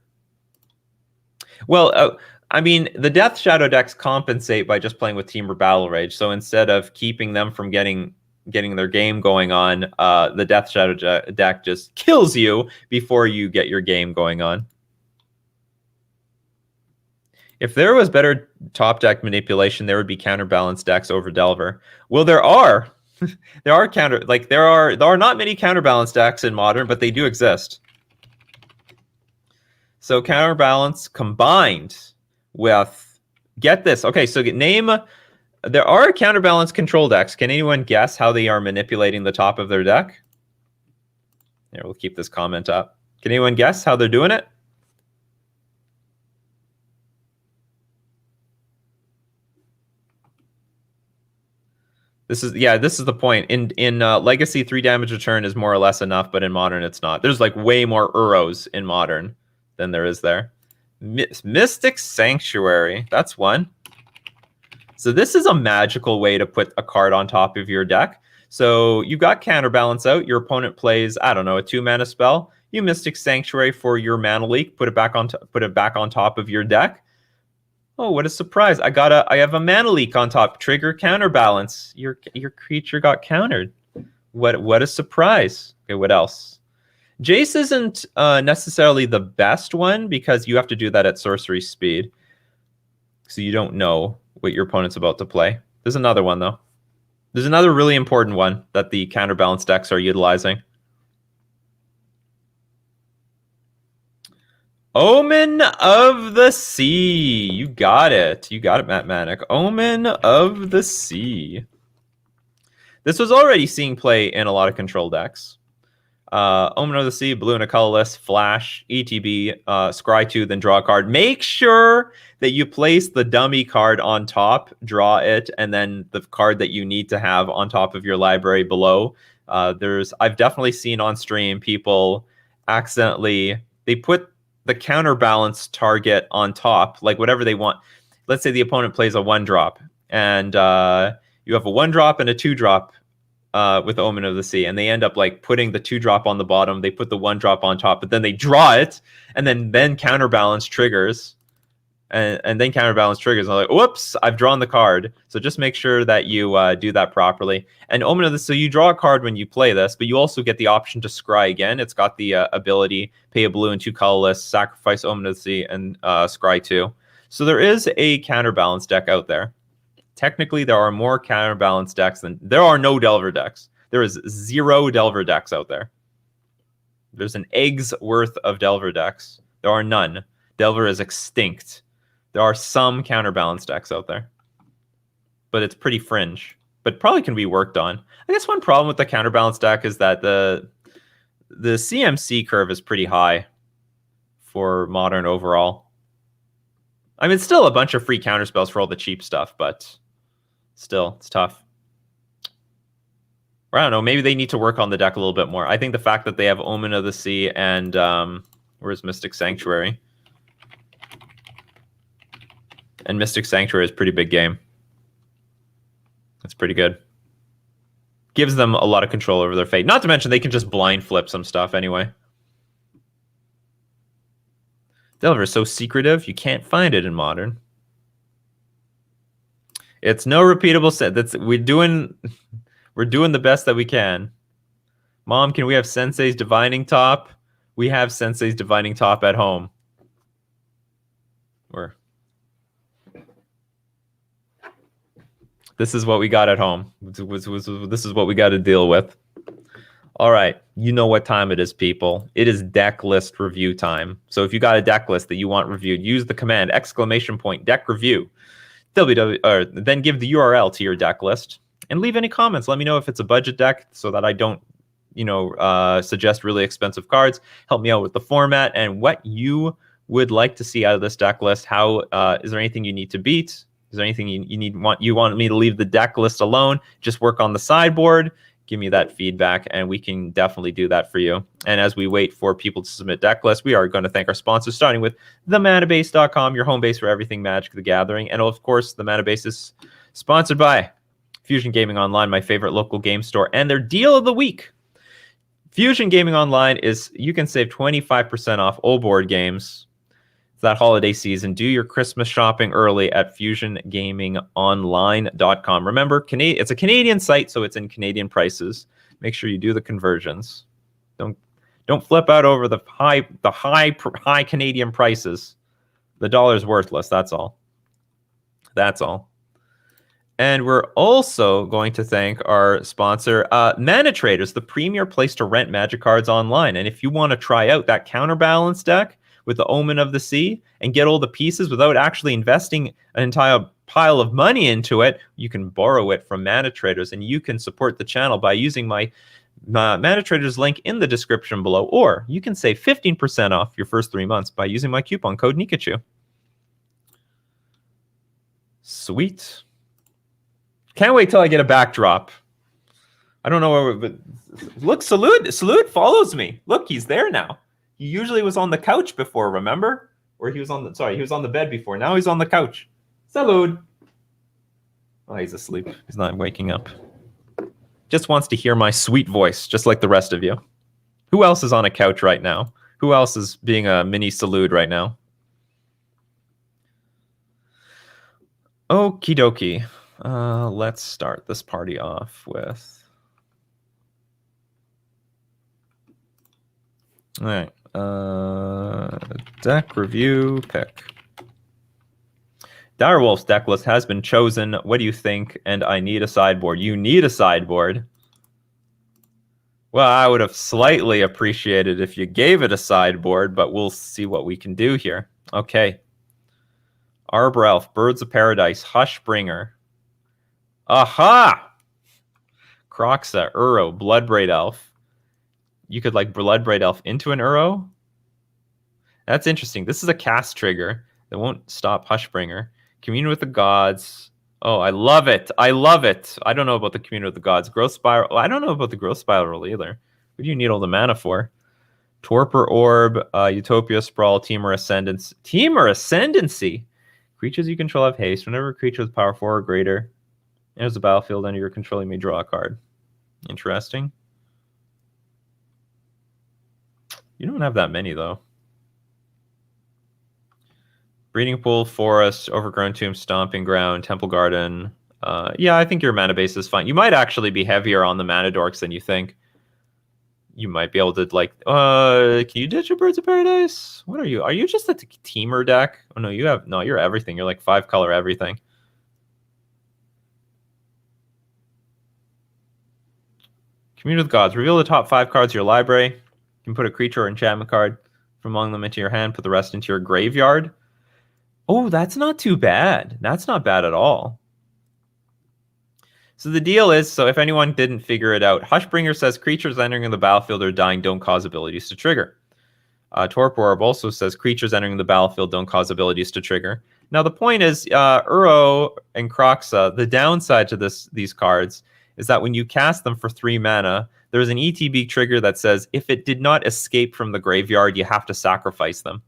Well, I mean, the Death Shadow decks compensate by just playing with Team or Battle Rage. So instead of keeping them from getting their game going on, the Death Shadow deck just kills you before you get your game going on. If there was better top deck manipulation, there would be counterbalance decks over Delver. Well, there are. There are not many counterbalance decks in Modern, but they do exist. So counterbalance combined with, get this. Okay, so there are counterbalance control decks. Can anyone guess how they are manipulating the top of their deck? Here, we'll keep this comment up. Can anyone guess how they're doing it? This is the point. In Legacy, 3 damage return is more or less enough, but in Modern it's not. There's like way more Uros in Modern than there is there. Mystic Sanctuary, that's one. So this is a magical way to put a card on top of your deck. So you got Counterbalance out. Your opponent plays, I don't know, a 2-mana spell. You Mystic Sanctuary for your mana leak. Put it back on top of your deck. Oh, what a surprise! I have a mana leak on top. Trigger Counterbalance. Your creature got countered. What a surprise! Okay, what else? Jace isn't necessarily the best one because you have to do that at sorcery speed, so you don't know what your opponent's about to play. There's another one though. There's another really important one that the counterbalance decks are utilizing. Omen of the Sea. You got it. You got it, Matt Manic. Omen of the Sea. This was already seeing play in a lot of control decks. Omen of the Sea, blue and a colorless, flash, ETB, scry 2, then draw a card. Make sure that you place the dummy card on top, draw it, and then the card that you need to have on top of your library below. I've definitely seen on stream people accidentally, they put the counterbalance target on top, like whatever they want. Let's say the opponent plays a 1-drop, and you have a 1-drop and a 2-drop with Omen of the Sea, and they end up like putting the 2-drop on the bottom. They put the 1-drop on top, but then they draw it, and then counterbalance triggers, and then counterbalance triggers. And I'm like, whoops, I've drawn the card. So just make sure that you do that properly. And Omen of the Sea, so you draw a card when you play this, but you also get the option to scry again. It's got the ability, pay a blue and 2 colorless, sacrifice Omen of the Sea, and scry 2. So there is a counterbalance deck out there. Technically, there are more counterbalance decks than there are no Delver decks. There is 0 Delver decks out there. There's an egg's worth of Delver decks. There are none. Delver is extinct. There are some counterbalance decks out there, but it's pretty fringe. But probably can be worked on. I guess one problem with the counterbalance deck is that the CMC curve is pretty high for Modern overall. I mean, it's still a bunch of free counterspells for all the cheap stuff, but still, it's tough. Or I don't know, maybe they need to work on the deck a little bit more. I think the fact that they have Omen of the Sea and where's Mystic Sanctuary? And Mystic Sanctuary is a pretty big game. That's pretty good. Gives them a lot of control over their fate. Not to mention they can just blind flip some stuff anyway. Delver is so secretive, you can't find it in Modern. It's no repeatable set. We're doing the best that we can. Mom, can we have Sensei's Divining Top? We have Sensei's Divining Top at home. This is what we got at home. This is what we got to deal with. All right, you know what time it is, people. It is deck list review time. So if you got a deck list that you want reviewed, use the command !deck review. Then give the URL to your deck list and leave any comments. Let me know if it's a budget deck so that I don't suggest really expensive cards. Help me out with the format and what you would like to see out of this deck list. How is there anything you need to beat? Is there anything you want me to leave the deck list alone? Just work on the sideboard. Give me that feedback, and we can definitely do that for you. And as we wait for people to submit deck lists, we are going to thank our sponsors, starting with themanabase.com, your home base for everything Magic the Gathering. And of course, the Mana Base is sponsored by Fusion Gaming Online, my favorite local game store, and their deal of the week. Fusion Gaming Online you can save 25% off old board games that holiday season. Do your Christmas shopping early at fusiongamingonline.com. Remember, it's a Canadian site, so it's in Canadian prices. Make sure you do the conversions. Don't flip out over the high Canadian prices. The dollar's worthless. That's all. And we're also going to thank our sponsor, Mana Traders, the premier place to rent Magic cards online. And if you want to try out that Counterbalance deck with the Omen of the Sea and get all the pieces without actually investing an entire pile of money into it, you can borrow it from Mana Traders, and you can support the channel by using my Mana Traders link in the description below, or you can save 15% off your first 3 months by using my coupon code Nikachu. Sweet. Can't wait till I get a backdrop. I don't know where, but look, Salute follows me. Look, he's there now. He usually was on the couch before, remember? Or he was on the bed before. Now he's on the couch. Salud. Oh, he's asleep. He's not waking up. Just wants to hear my sweet voice, just like the rest of you. Who else is on a couch right now? Who else is being a mini Salud right now? Okie dokie. Let's start this party off with... All right. Deck review pick. Direwolf's deck list has been chosen. What do you think? And I need a sideboard. You need a sideboard. Well, I would have slightly appreciated if you gave it a sideboard, but we'll see what we can do here. Okay. Arbor Elf, Birds of Paradise, Hushbringer. Aha! Croxa, Uro, Bloodbraid Elf. You could like Bloodbraid Elf into an Uro. That's interesting. This is a cast trigger that won't stop Hushbringer. Commune with the Gods. Oh, I love it. I love it. I don't know about the Commune with the Gods. Growth Spiral. I don't know about the Growth Spiral either. What do you need all the mana for? Torpor Orb, Utopia Sprawl, Teamer Ascendancy. Teamer Ascendancy? Creatures you control have haste. Whenever a creature with power 4 or greater enters the battlefield under your control, you may draw a card. Interesting. You don't have that many, though. Breeding Pool, Forest, Overgrown Tomb, Stomping Ground, Temple Garden. Yeah, I think your mana base is fine. You might actually be heavier on the mana dorks than you think. You might be able to, like... can you ditch a Birds of Paradise? What are you? Are you just a teamer deck? Oh, no, you have... No, you're everything. You're like 5-color everything. Commune with Gods. Reveal the top 5 cards of your library. You can put a creature or enchantment card from among them into your hand. Put the rest into your graveyard. Oh, that's not too bad. That's not bad at all. So the deal is, so if anyone didn't figure it out, Hushbringer says creatures entering the battlefield or dying don't cause abilities to trigger. Torpor Orb also says creatures entering the battlefield don't cause abilities to trigger. Now the point is, Uro and Croxa, the downside to these cards is that when you cast them for 3 mana, there's an ETB trigger that says if it did not escape from the graveyard, you have to sacrifice them.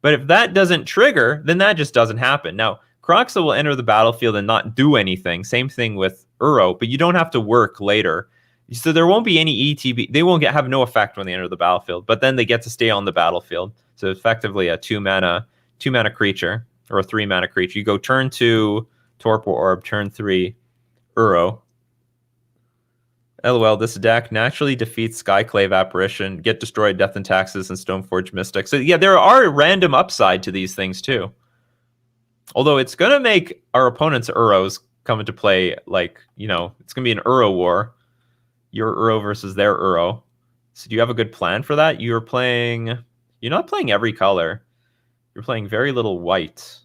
But if that doesn't trigger, then that just doesn't happen. Now, Croxa will enter the battlefield and not do anything. Same thing with Uro, but you don't have to work later. So there won't be any ETB. They won't have no effect when they enter the battlefield, but then they get to stay on the battlefield. So effectively a 2-mana creature or a 3-mana creature. You go turn 2, Torpor Orb, turn 3, Uro. LOL, this deck naturally defeats Skyclave Apparition, Get Destroyed, Death and Taxes, and Stoneforge Mystic. So yeah, there are random upside to these things too. Although it's going to make our opponent's Uros come into play, like, you know, it's going to be an Uro war. Your Uro versus their Uro. So do you have a good plan for that? You're not playing every color. You're playing very little white.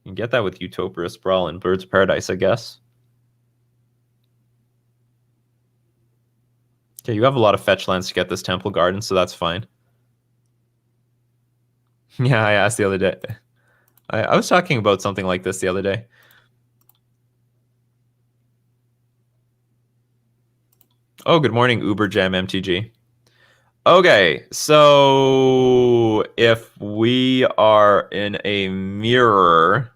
You can get that with Utopia Sprawl and Birds of Paradise, I guess. Okay, you have a lot of fetch lands to get this Temple Garden, so that's fine. Yeah, I asked the other day. I was talking about something like this the other day. Oh, good morning, Uber Jam MTG. Okay, so if we are in a mirror,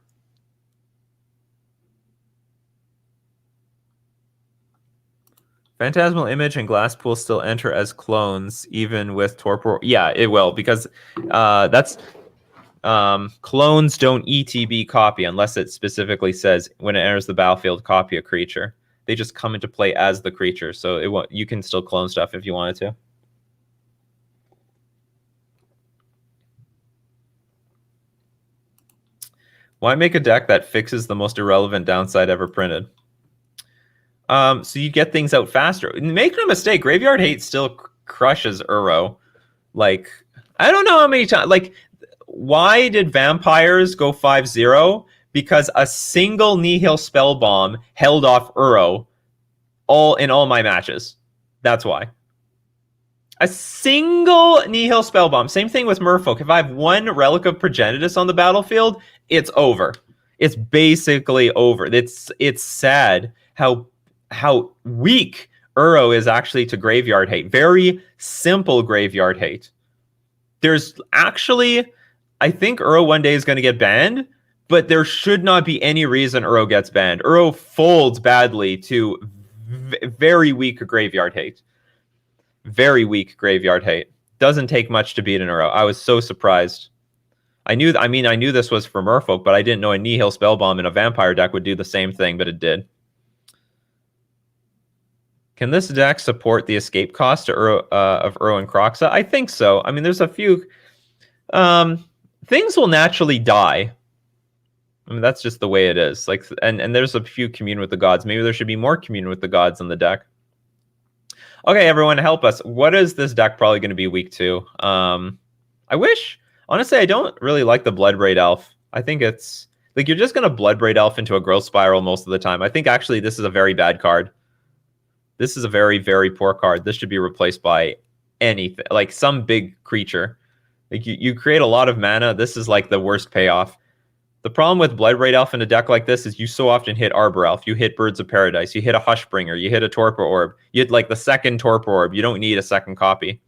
Phantasmal Image and Glasspool still enter as clones, even with Torpor. Yeah, it will, because that's clones don't ETB copy unless it specifically says when it enters the battlefield, copy a creature. They just come into play as the creature, so it won't. You can still clone stuff if you wanted to. Why make a deck that fixes the most irrelevant downside ever printed? So you get things out faster. Make no mistake, Graveyard Hate still crushes Uro. Like, I don't know how many times. Like, why did Vampires go 5-0? Because a single Nihil Spellbomb held off Uro in all my matches. That's why. A single Nihil Spellbomb. Same thing with Merfolk. If I have one Relic of Progenitus on the battlefield, it's over. It's basically over. It's sad how weak Uro is actually to Graveyard Hate. Very simple Graveyard Hate. There's actually, I think Uro one day is going to get banned, but there should not be any reason Uro gets banned. Uro folds badly to very weak Graveyard Hate. Very weak Graveyard Hate. Doesn't take much to beat an Uro. I was so surprised. I knew this was for Merfolk, but I didn't know a Nihil Spellbomb in a Vampire deck would do the same thing, but it did. Can this deck support the escape cost of Uro and Kroxa? I think so. I mean, there's a few... things will naturally die. I mean, that's just the way it is. Like, and there's a few Commune with the Gods. Maybe there should be more Commune with the Gods in the deck. Okay, everyone, help us. What is this deck probably going to be week 2? I wish... Honestly, I don't really like the Bloodbraid Elf. I think it's... Like, you're just going to Bloodbraid Elf into a growth spiral most of the time. I think, actually, this is a very bad card. This is a very, very poor card. This should be replaced by anything. Like, some big creature. Like, you create a lot of mana. This is, like, the worst payoff. The problem with Bloodbraid Elf in a deck like this is you so often hit Arbor Elf. You hit Birds of Paradise. You hit a Hushbringer. You hit a Torpor Orb. You hit, like, the second Torpor Orb. You don't need a second copy.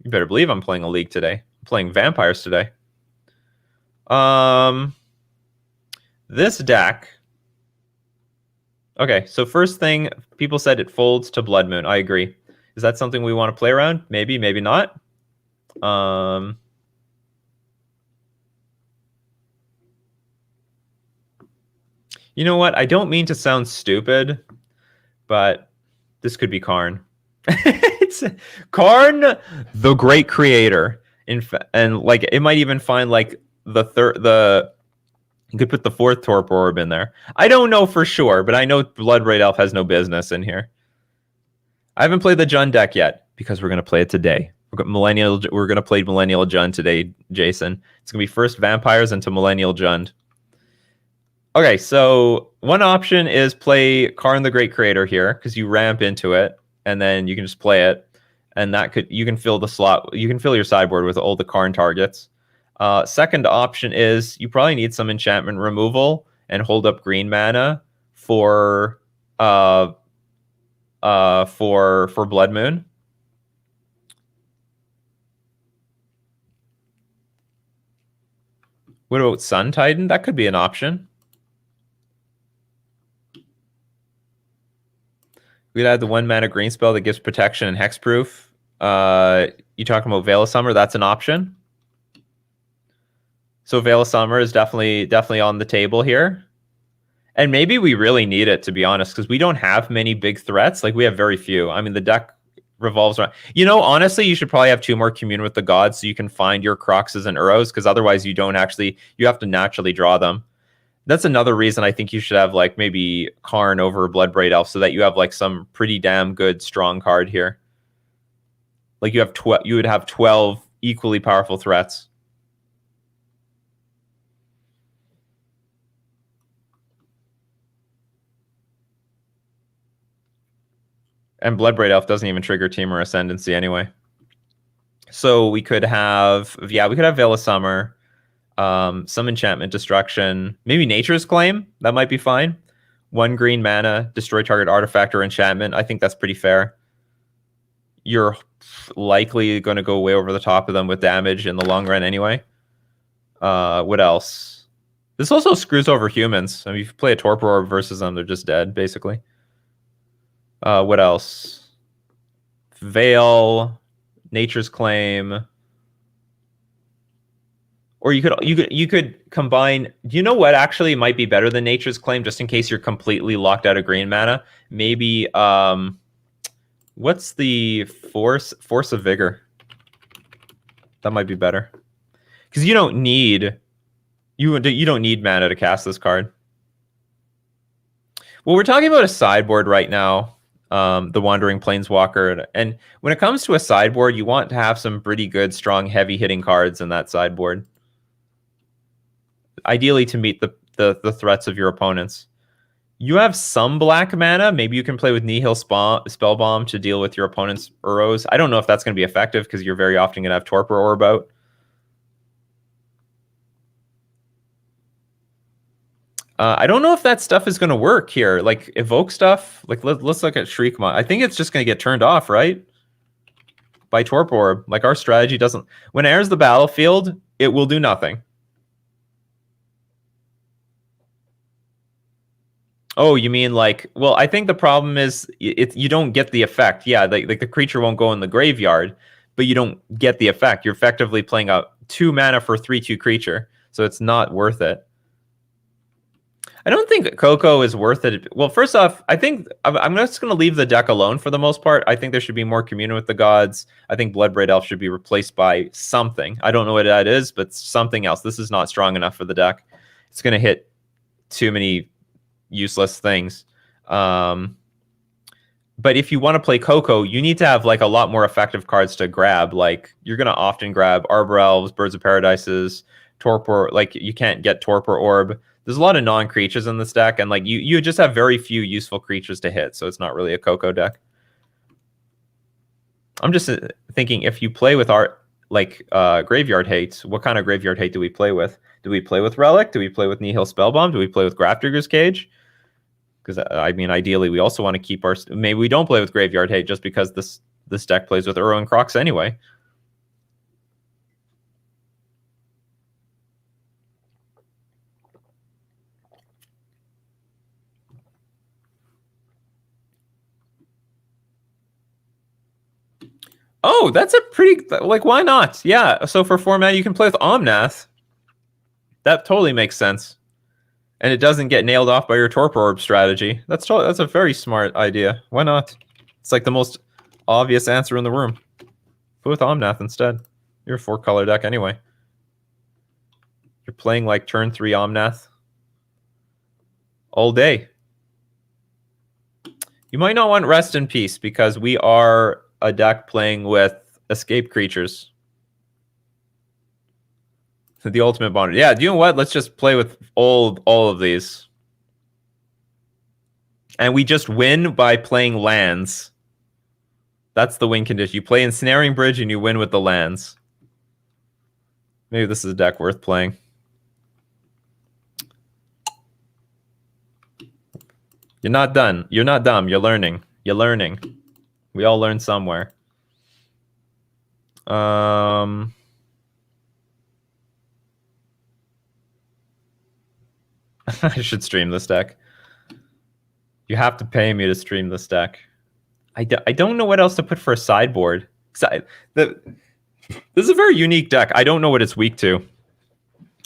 You better believe I'm playing a League today. I'm playing Vampires today. This deck... Okay, so first thing, people said it folds to Blood Moon. I agree. Is that something we want to play around? Maybe, maybe not. You know what? I don't mean to sound stupid, but this could be Karn. It's Karn, the great creator. And like it might even find like you could put the 4th Torpor Orb in there. I don't know for sure, but I know Bloodbraid Elf has no business in here. I haven't played the Jund deck yet because we're gonna play it today. We're gonna play Millennial Jund today, Jason. It's gonna be first Vampires into Millennial Jund. Okay, so one option is play Karn the Great Creator here because you ramp into it and then you can just play it, and you can fill the slot. You can fill your sideboard with all the Karn targets. Second option is you probably need some enchantment removal and hold up green mana for Blood Moon. What about Sun Titan? That could be an option. We'd add the 1 mana green spell that gives protection and hexproof. You talking about Veil of Summer? That's an option. So Veil of Summer is definitely on the table here. And maybe we really need it, to be honest, because we don't have many big threats. Like, we have very few. I mean, the deck revolves around... You know, honestly, you should probably have 2 more Commune with the Gods so you can find your Croxes and Uros, because otherwise you have to naturally draw them. That's another reason I think you should have, like, maybe Karn over Bloodbraid Elf so that you have, like, some pretty damn good strong card here. Like, you would have 12 equally powerful threats. And Bloodbraid Elf doesn't even trigger Team or Ascendancy anyway. So we could have, we could have Veil of Summer, some Enchantment Destruction, maybe Nature's Claim. That might be fine. 1 green mana, destroy target artifact or enchantment. I think that's pretty fair. You're likely going to go way over the top of them with damage in the long run anyway. What else? This also screws over humans. I mean, if you play a Torpor Orb versus them, they're just dead, basically. What else? Veil, Nature's Claim. Or you could combine. Do you know what actually might be better than Nature's Claim, just in case you're completely locked out of green mana? Maybe what's the Force of Vigor? That might be better. Because you don't need mana to cast this card. Well, we're talking about a sideboard right now, the Wandering Planeswalker, and when it comes to a sideboard, you want to have some pretty good, strong, heavy hitting cards in that sideboard. Ideally, to meet the threats of your opponents. You have some black mana. Maybe you can play with Nihil Spellbomb to deal with your opponent's Uros. I don't know if that's going to be effective because you're very often going to have Torpor Orb out. I don't know if that stuff is going to work here. Like, evoke stuff. Like, let's look at Shriekmaw. I think it's just going to get turned off, right? By Torpor Orb. Like, our strategy doesn't... When it enters the battlefield, it will do nothing. Oh, you mean like... Well, I think the problem is you don't get the effect. Yeah, like the creature won't go in the graveyard, but you don't get the effect. You're effectively playing a 2 mana for 3/2 creature, so it's not worth it. I don't think Coco is worth it. Well, first off, I think I'm just going to leave the deck alone for the most part. I think there should be more communion with the gods. I think Bloodbraid Elf should be replaced by something. I don't know what that is, but something else. This is not strong enough for the deck. It's going to hit too many useless things. But if you want to play Coco, you need to have like a lot more effective cards to grab. Like, you're going to often grab Arbor Elves, Birds of Paradises, Torpor. Like, you can't get Torpor Orb. There's a lot of non-creatures in this deck, and like you just have very few useful creatures to hit, so it's not really a Coco deck. I'm just thinking, if you play with our Graveyard Hate, what kind of Graveyard Hate do we play with? Do we play with Relic? Do we play with Nihil Spellbomb? Do we play with Grafdigger's Cage? Because I mean, ideally, we also want to keep our... Maybe we don't play with Graveyard Hate just because this deck plays with Uro and Crocs anyway. Oh, that's a pretty... Like, why not? Yeah, so for 4 mana, you can play with Omnath. That totally makes sense. And it doesn't get nailed off by your Torpor Orb strategy. That's a very smart idea. Why not? It's like the most obvious answer in the room. Play with Omnath instead. You're a 4-color deck anyway. You're playing like turn 3 Omnath all day. You might not want Rest in Peace because we are a deck playing with escape creatures. The ultimate bonder. Yeah, you know what? Let's just play with all of these. And we just win by playing lands. That's the win condition. You play Ensnaring Bridge and you win with the lands. Maybe this is a deck worth playing. You're not done. You're not dumb. You're learning. You're learning. We all learn somewhere. I should stream this deck. You have to pay me to stream this deck. I don't know what else to put for a sideboard. This is a very unique deck. I don't know what it's weak to.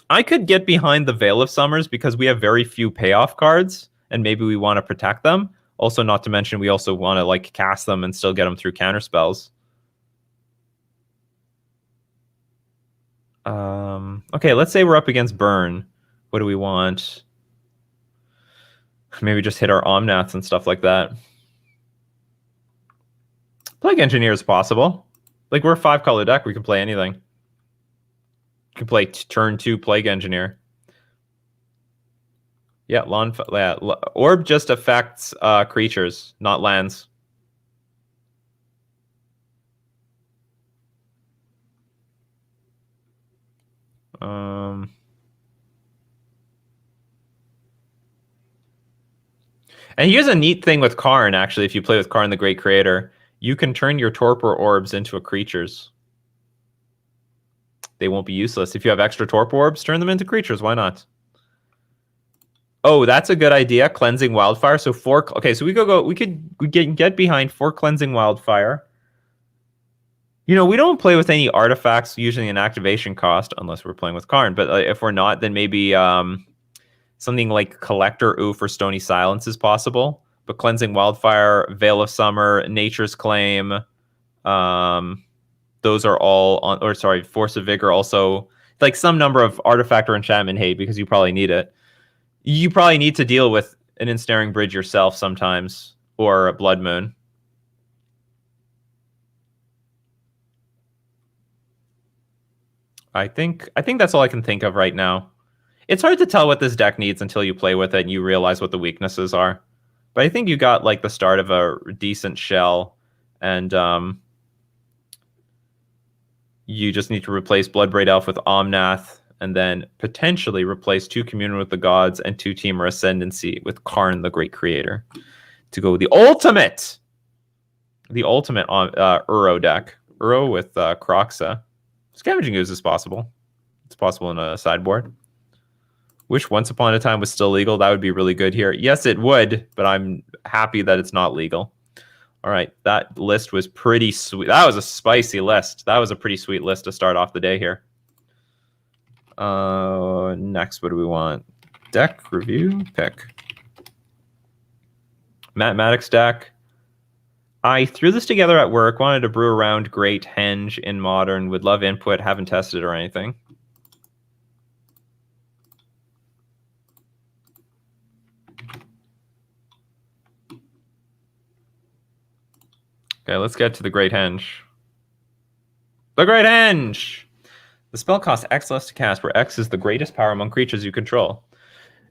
I could get behind the Veil of Summers because we have very few payoff cards, and maybe we want to protect them. Also, not to mention, we also want to like cast them and still get them through counter spells. Okay, let's say we're up against Burn. What do we want? Maybe just hit our Omnaths and stuff like that. Plague Engineer is possible. Like, we're a 5-color deck. We can play anything. You can play turn 2 Plague Engineer. Yeah, Orb just affects creatures, not lands. And here's a neat thing with Karn, actually, if you play with Karn the Great Creator, you can turn your torpor orbs into a creatures. They won't be useless. If you have extra torpor orbs, turn them into creatures. Why not? Oh, that's a good idea. Cleansing Wildfire. So okay, so we could get behind 4 Cleansing Wildfire. You know, we don't play with any artifacts using an activation cost unless we're playing with Karn. But if we're not, then maybe something like Collector Oof or Stony Silence is possible. But Cleansing Wildfire, Veil of Summer, Nature's Claim, those are all on. Or sorry, Force of Vigor also. Like some number of artifact or enchantment hate because you probably need it. You probably need to deal with an Ensnaring Bridge yourself sometimes, or a Blood Moon. I think that's all I can think of right now. It's hard to tell what this deck needs until you play with it and you realize what the weaknesses are. But I think you got like the start of a decent shell, and you just need to replace Bloodbraid Elf with Omnath, and then potentially replace 2 Communion with the Gods and 2 Teamer Ascendancy with Karn the Great Creator to go the ultimate Uro deck. Uro with Kroxa. Scavenging Ooze is possible. It's possible in a sideboard. Wish Once Upon a Time was still legal. That would be really good here. Yes, it would, but I'm happy that it's not legal. All right, that list was pretty sweet. That was a spicy list. That was a pretty sweet list to start off the day here. Next, what do we want? Deck review pick. Matt Maddox deck. I threw this together at work. Wanted to brew around Great Henge in Modern. Would love input. Haven't tested or anything. Okay, let's get to the Great Henge. The Great Henge! The spell costs X less to cast, where X is the greatest power among creatures you control.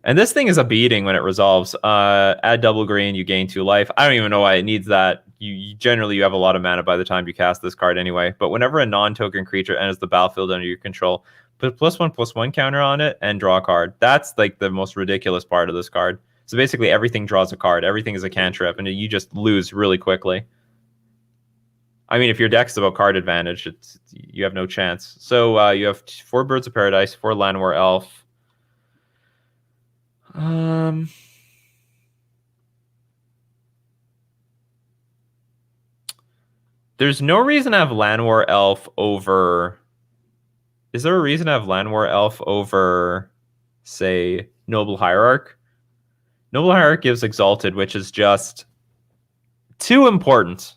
And this thing is a beating when it resolves. Add double green, you gain 2 life. I don't even know why it needs that. You generally have a lot of mana by the time you cast this card anyway. But whenever a non-token creature enters the battlefield under your control, put +1/+1 counter on it and draw a card. That's like the most ridiculous part of this card. So basically everything draws a card. Everything is a cantrip, and you just lose really quickly. I mean, if your deck's about card advantage, you have no chance. So you have 4 Birds of Paradise, 4 Llanowar Elf. There's no reason to have Llanowar Elf over... Is there a reason to have Llanowar Elf over, say, Noble Hierarch? Noble Hierarch gives Exalted, which is just too important.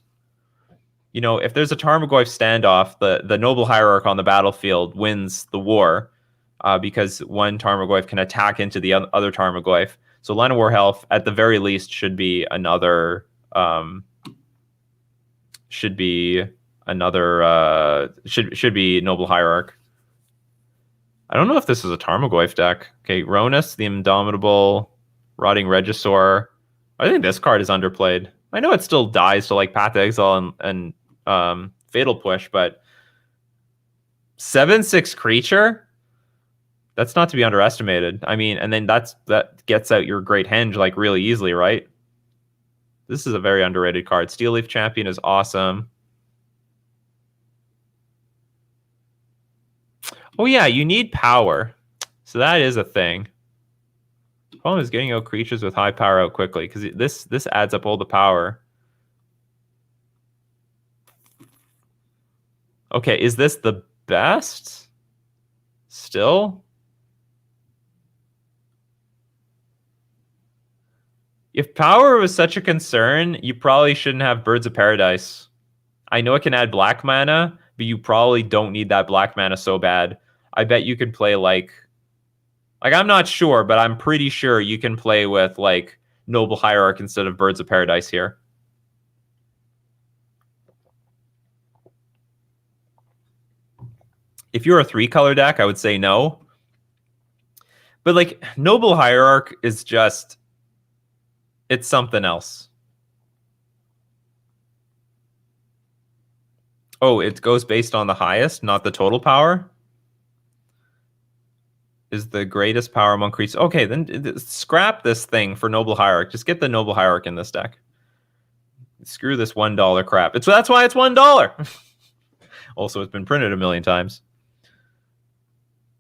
You know, if there's a Tarmogoyf standoff, the Noble Hierarch on the battlefield wins the war because one Tarmogoyf can attack into the other Tarmogoyf. So Llanowar Elf, at the very least, should be another... should be Noble Hierarch. I don't know if this is a Tarmogoyf deck. Okay, Ronus, the Indomitable, Rotting Regisaur. I think this card is underplayed. I know it still dies to like Path to Exile and Fatal Push, but 7/6 creature? That's not to be underestimated. I mean, and then that gets out your Great Henge like really easily, right? This is a very underrated card. Steel Leaf Champion is awesome. Oh yeah, you need power. So that is a thing. The problem is getting out creatures with high power out quickly, because this adds up all the power. Okay, is this the best? Still? If power was such a concern, you probably shouldn't have Birds of Paradise. I know it can add black mana, but you probably don't need that black mana so bad. I bet you could play like I'm not sure, but I'm pretty sure you can play with like Noble Hierarch instead of Birds of Paradise here. If you're a 3-color deck, I would say no. But like Noble Hierarch is just, it's something else. Oh, it goes based on the highest, not the total power? is the greatest power among creatures. Okay, then scrap this thing for Noble Hierarch. Just get the Noble Hierarch in this deck. Screw this $1 crap. That's why it's $1. Also, it's been printed a million times.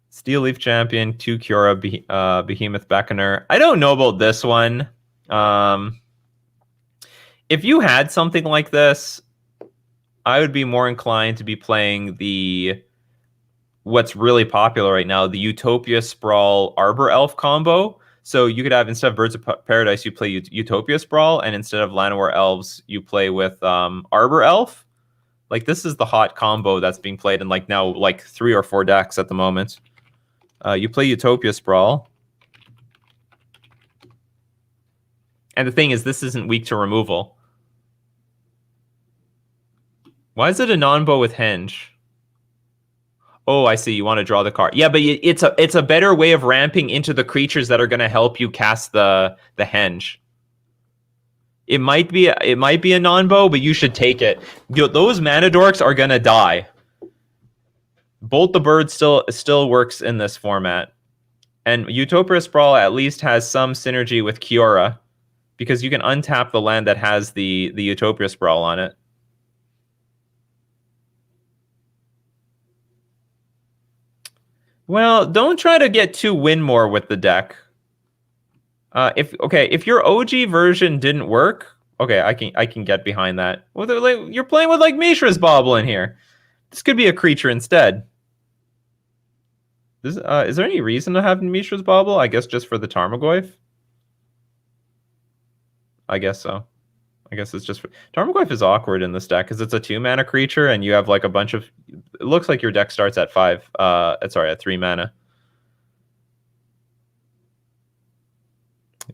Steel Leaf Champion, 2 Kiora, Behemoth Beckoner. I don't know about this one. If you had something like this, I would be more inclined to be playing what's really popular right now, the Utopia Sprawl Arbor Elf combo. So you could have, instead of Birds of Paradise, you play Utopia Sprawl, and instead of Llanowar Elves, you play with Arbor Elf. Like, this is the hot combo that's being played in now 3 or 4 decks at the moment. You play Utopia Sprawl. And the thing is, this isn't weak to removal. Why is it a non-bow with Henge? Oh, I see. You want to draw the card. Yeah, but it's a better way of ramping into the creatures that are going to help you cast the Henge. It might be a non-bow, but you should take it. Those mana dorks are going to die. Bolt the Bird still works in this format. And Utopia Sprawl at least has some synergy with Kiora, because you can untap the land that has the Utopia Sprawl on it. Well, don't try to get too win more with the deck. If your OG version didn't work, okay, I can get behind that. Well, you're playing with Mishra's Bauble in here. This could be a creature instead. Is there any reason to have Mishra's Bauble? I guess just for the Tarmogoyf. I guess so. I guess it's just Tarmogoyf is awkward in this deck because it's a 2-mana creature and you have a bunch of. It looks like your deck starts at 3 mana.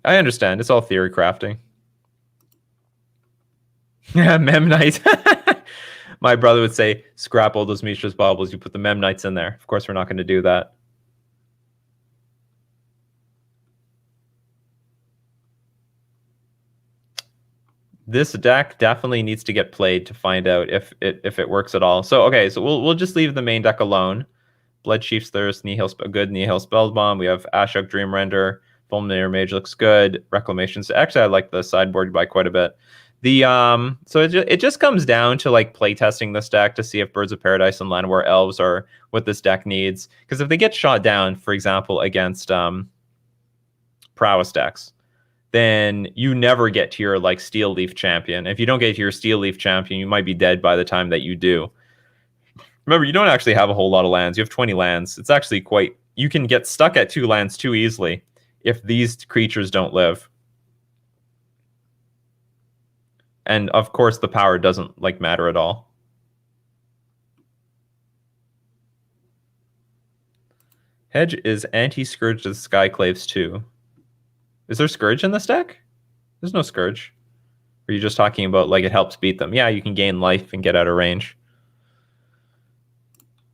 I understand. It's all theory crafting. Yeah, Memnite. My brother would say, scrap all those Mishra's Baubles. You put the Memnites in there. Of course, we're not going to do that. This deck definitely needs to get played to find out if it works at all. So okay, so we'll just leave the main deck alone. Bloodchief's Thirst, good Nihil Spellbomb. We have Ashok Dreamrender, Fulminator Mage looks good. Reclamations. Actually, I like the sideboard by quite a bit. So it just comes down to playtesting this deck to see if Birds of Paradise and Llanowar Elves are what this deck needs. Because if they get shot down, for example, against Prowess decks, then you never get to your Steel Leaf Champion. If you don't get to your Steel Leaf Champion, you might be dead by the time that you do. Remember, you don't actually have a whole lot of lands. You have 20 lands. It's actually you can get stuck at 2 lands too easily if these creatures don't live. And of course, the power doesn't matter at all. Hedge is anti-Scourge to the Skyclaves too. Is there Scourge in this deck? There's no Scourge. Or are you just talking about it helps beat them? Yeah, you can gain life and get out of range.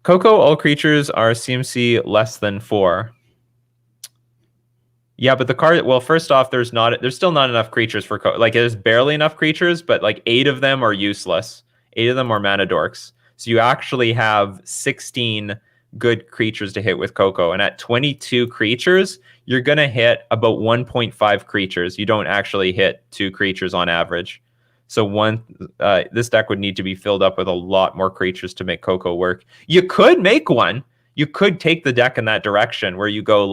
Coco, all creatures are CMC less than 4. Yeah, but the card, well, first off, there's still not enough creatures for there's barely enough creatures, but 8 of them are useless. 8 of them are mana dorks. So you actually have 16 good creatures to hit with Coco, and at 22 creatures, you're gonna hit about 1.5 creatures. You don't actually hit 2 creatures on average. So this deck would need to be filled up with a lot more creatures to make Coco work. You could make one. You could take the deck in that direction where you go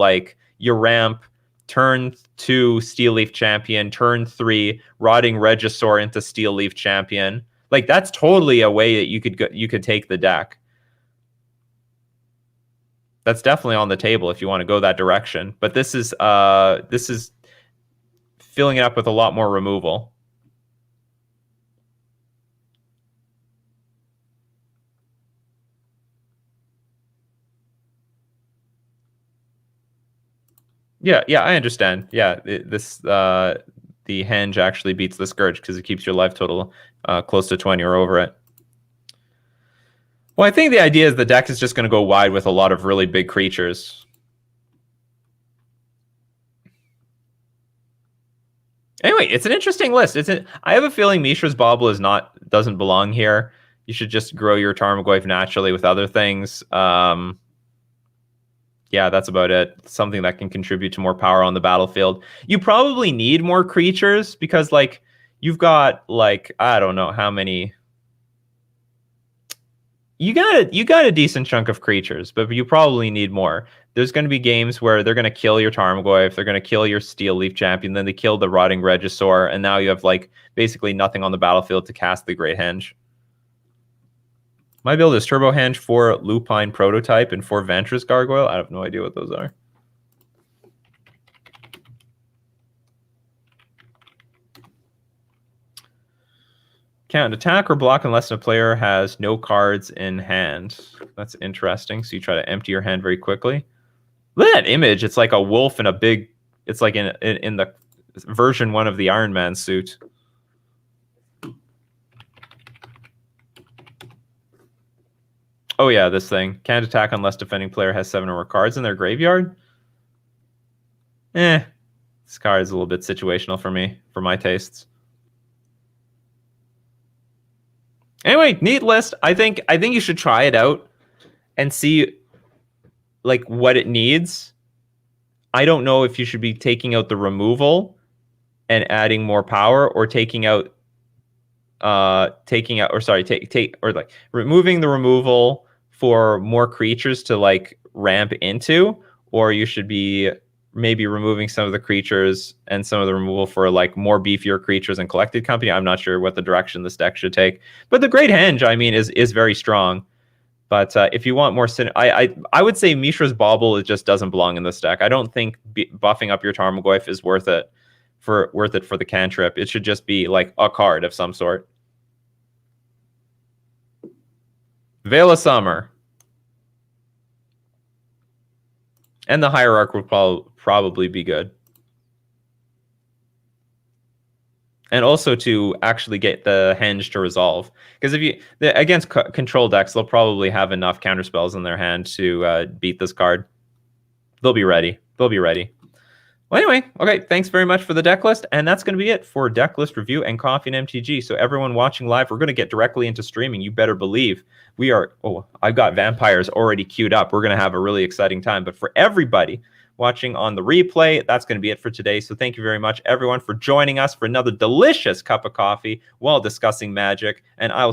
you ramp turn 2 Steel Leaf Champion, turn 3 Rotting Regisaur into Steel Leaf Champion. That's totally a way that you could take the deck. That's definitely on the table if you want to go that direction. But this is filling it up with a lot more removal. Yeah, I understand. Yeah, the Henge actually beats the Scourge because it keeps your life total close to 20 or over it. Well, I think the idea is the deck is just going to go wide with a lot of really big creatures. Anyway, it's an interesting list. I have a feeling Mishra's Bauble doesn't belong here. You should just grow your Tarmogoyf naturally with other things. Yeah, yeah, that's about it. Something that can contribute to more power on the battlefield. You probably need more creatures because, like, you've got, like, I don't know how many. You got a decent chunk of creatures, but you probably need more. There's going to be games where they're going to kill your Tarmogoyf, they're going to kill your Steel Leaf Champion, then they kill the Rotting Regisaur, and now you have, like, basically nothing on the battlefield to cast the Great Henge. My build is Turbo Henge, 4 Lupine Prototype, and 4 Ventress Gargoyle. I have no idea what those are. Can't attack or block unless a player has no cards in hand. That's interesting. So you try to empty your hand very quickly. Look at that image. It's like a wolf in a big... It's like in the version 1 of the Iron Man suit. Oh yeah, this thing. Can't attack unless defending player has 7 or more cards in their graveyard. This card is a little bit situational for me, for my tastes. Anyway, neat list. I think you should try it out and see, like, what it needs. I don't know if you should be taking out the removal and adding more power, or removing the removal for more creatures to, like, ramp into, or you should be maybe removing some of the creatures and some of the removal for, like, more beefier creatures and Collected Company. I'm not sure what the direction this deck should take, but the Great Henge, I mean, is very strong. But if you want more, I would say Mishra's Bauble, it just doesn't belong in this deck. I don't think buffing up your Tarmogoyf is worth it for the cantrip. It should just be like a card of some sort. Veil of Summer. And the Hierarch will probably be good. And also to actually get the Henge to resolve. Because against control decks, they'll probably have enough counterspells in their hand to beat this card. They'll be ready. They'll be ready. Well, anyway, okay, thanks very much for the deck list, and that's going to be it for deck list review and Coffee and MTG. So everyone watching live, we're going to get directly into streaming. You better believe we are. Oh, I've got vampires already queued up. We're going to have a really exciting time. But for everybody watching on the replay, that's going to be it for today. So thank you very much, everyone, for joining us for another delicious cup of coffee while discussing Magic, and I will see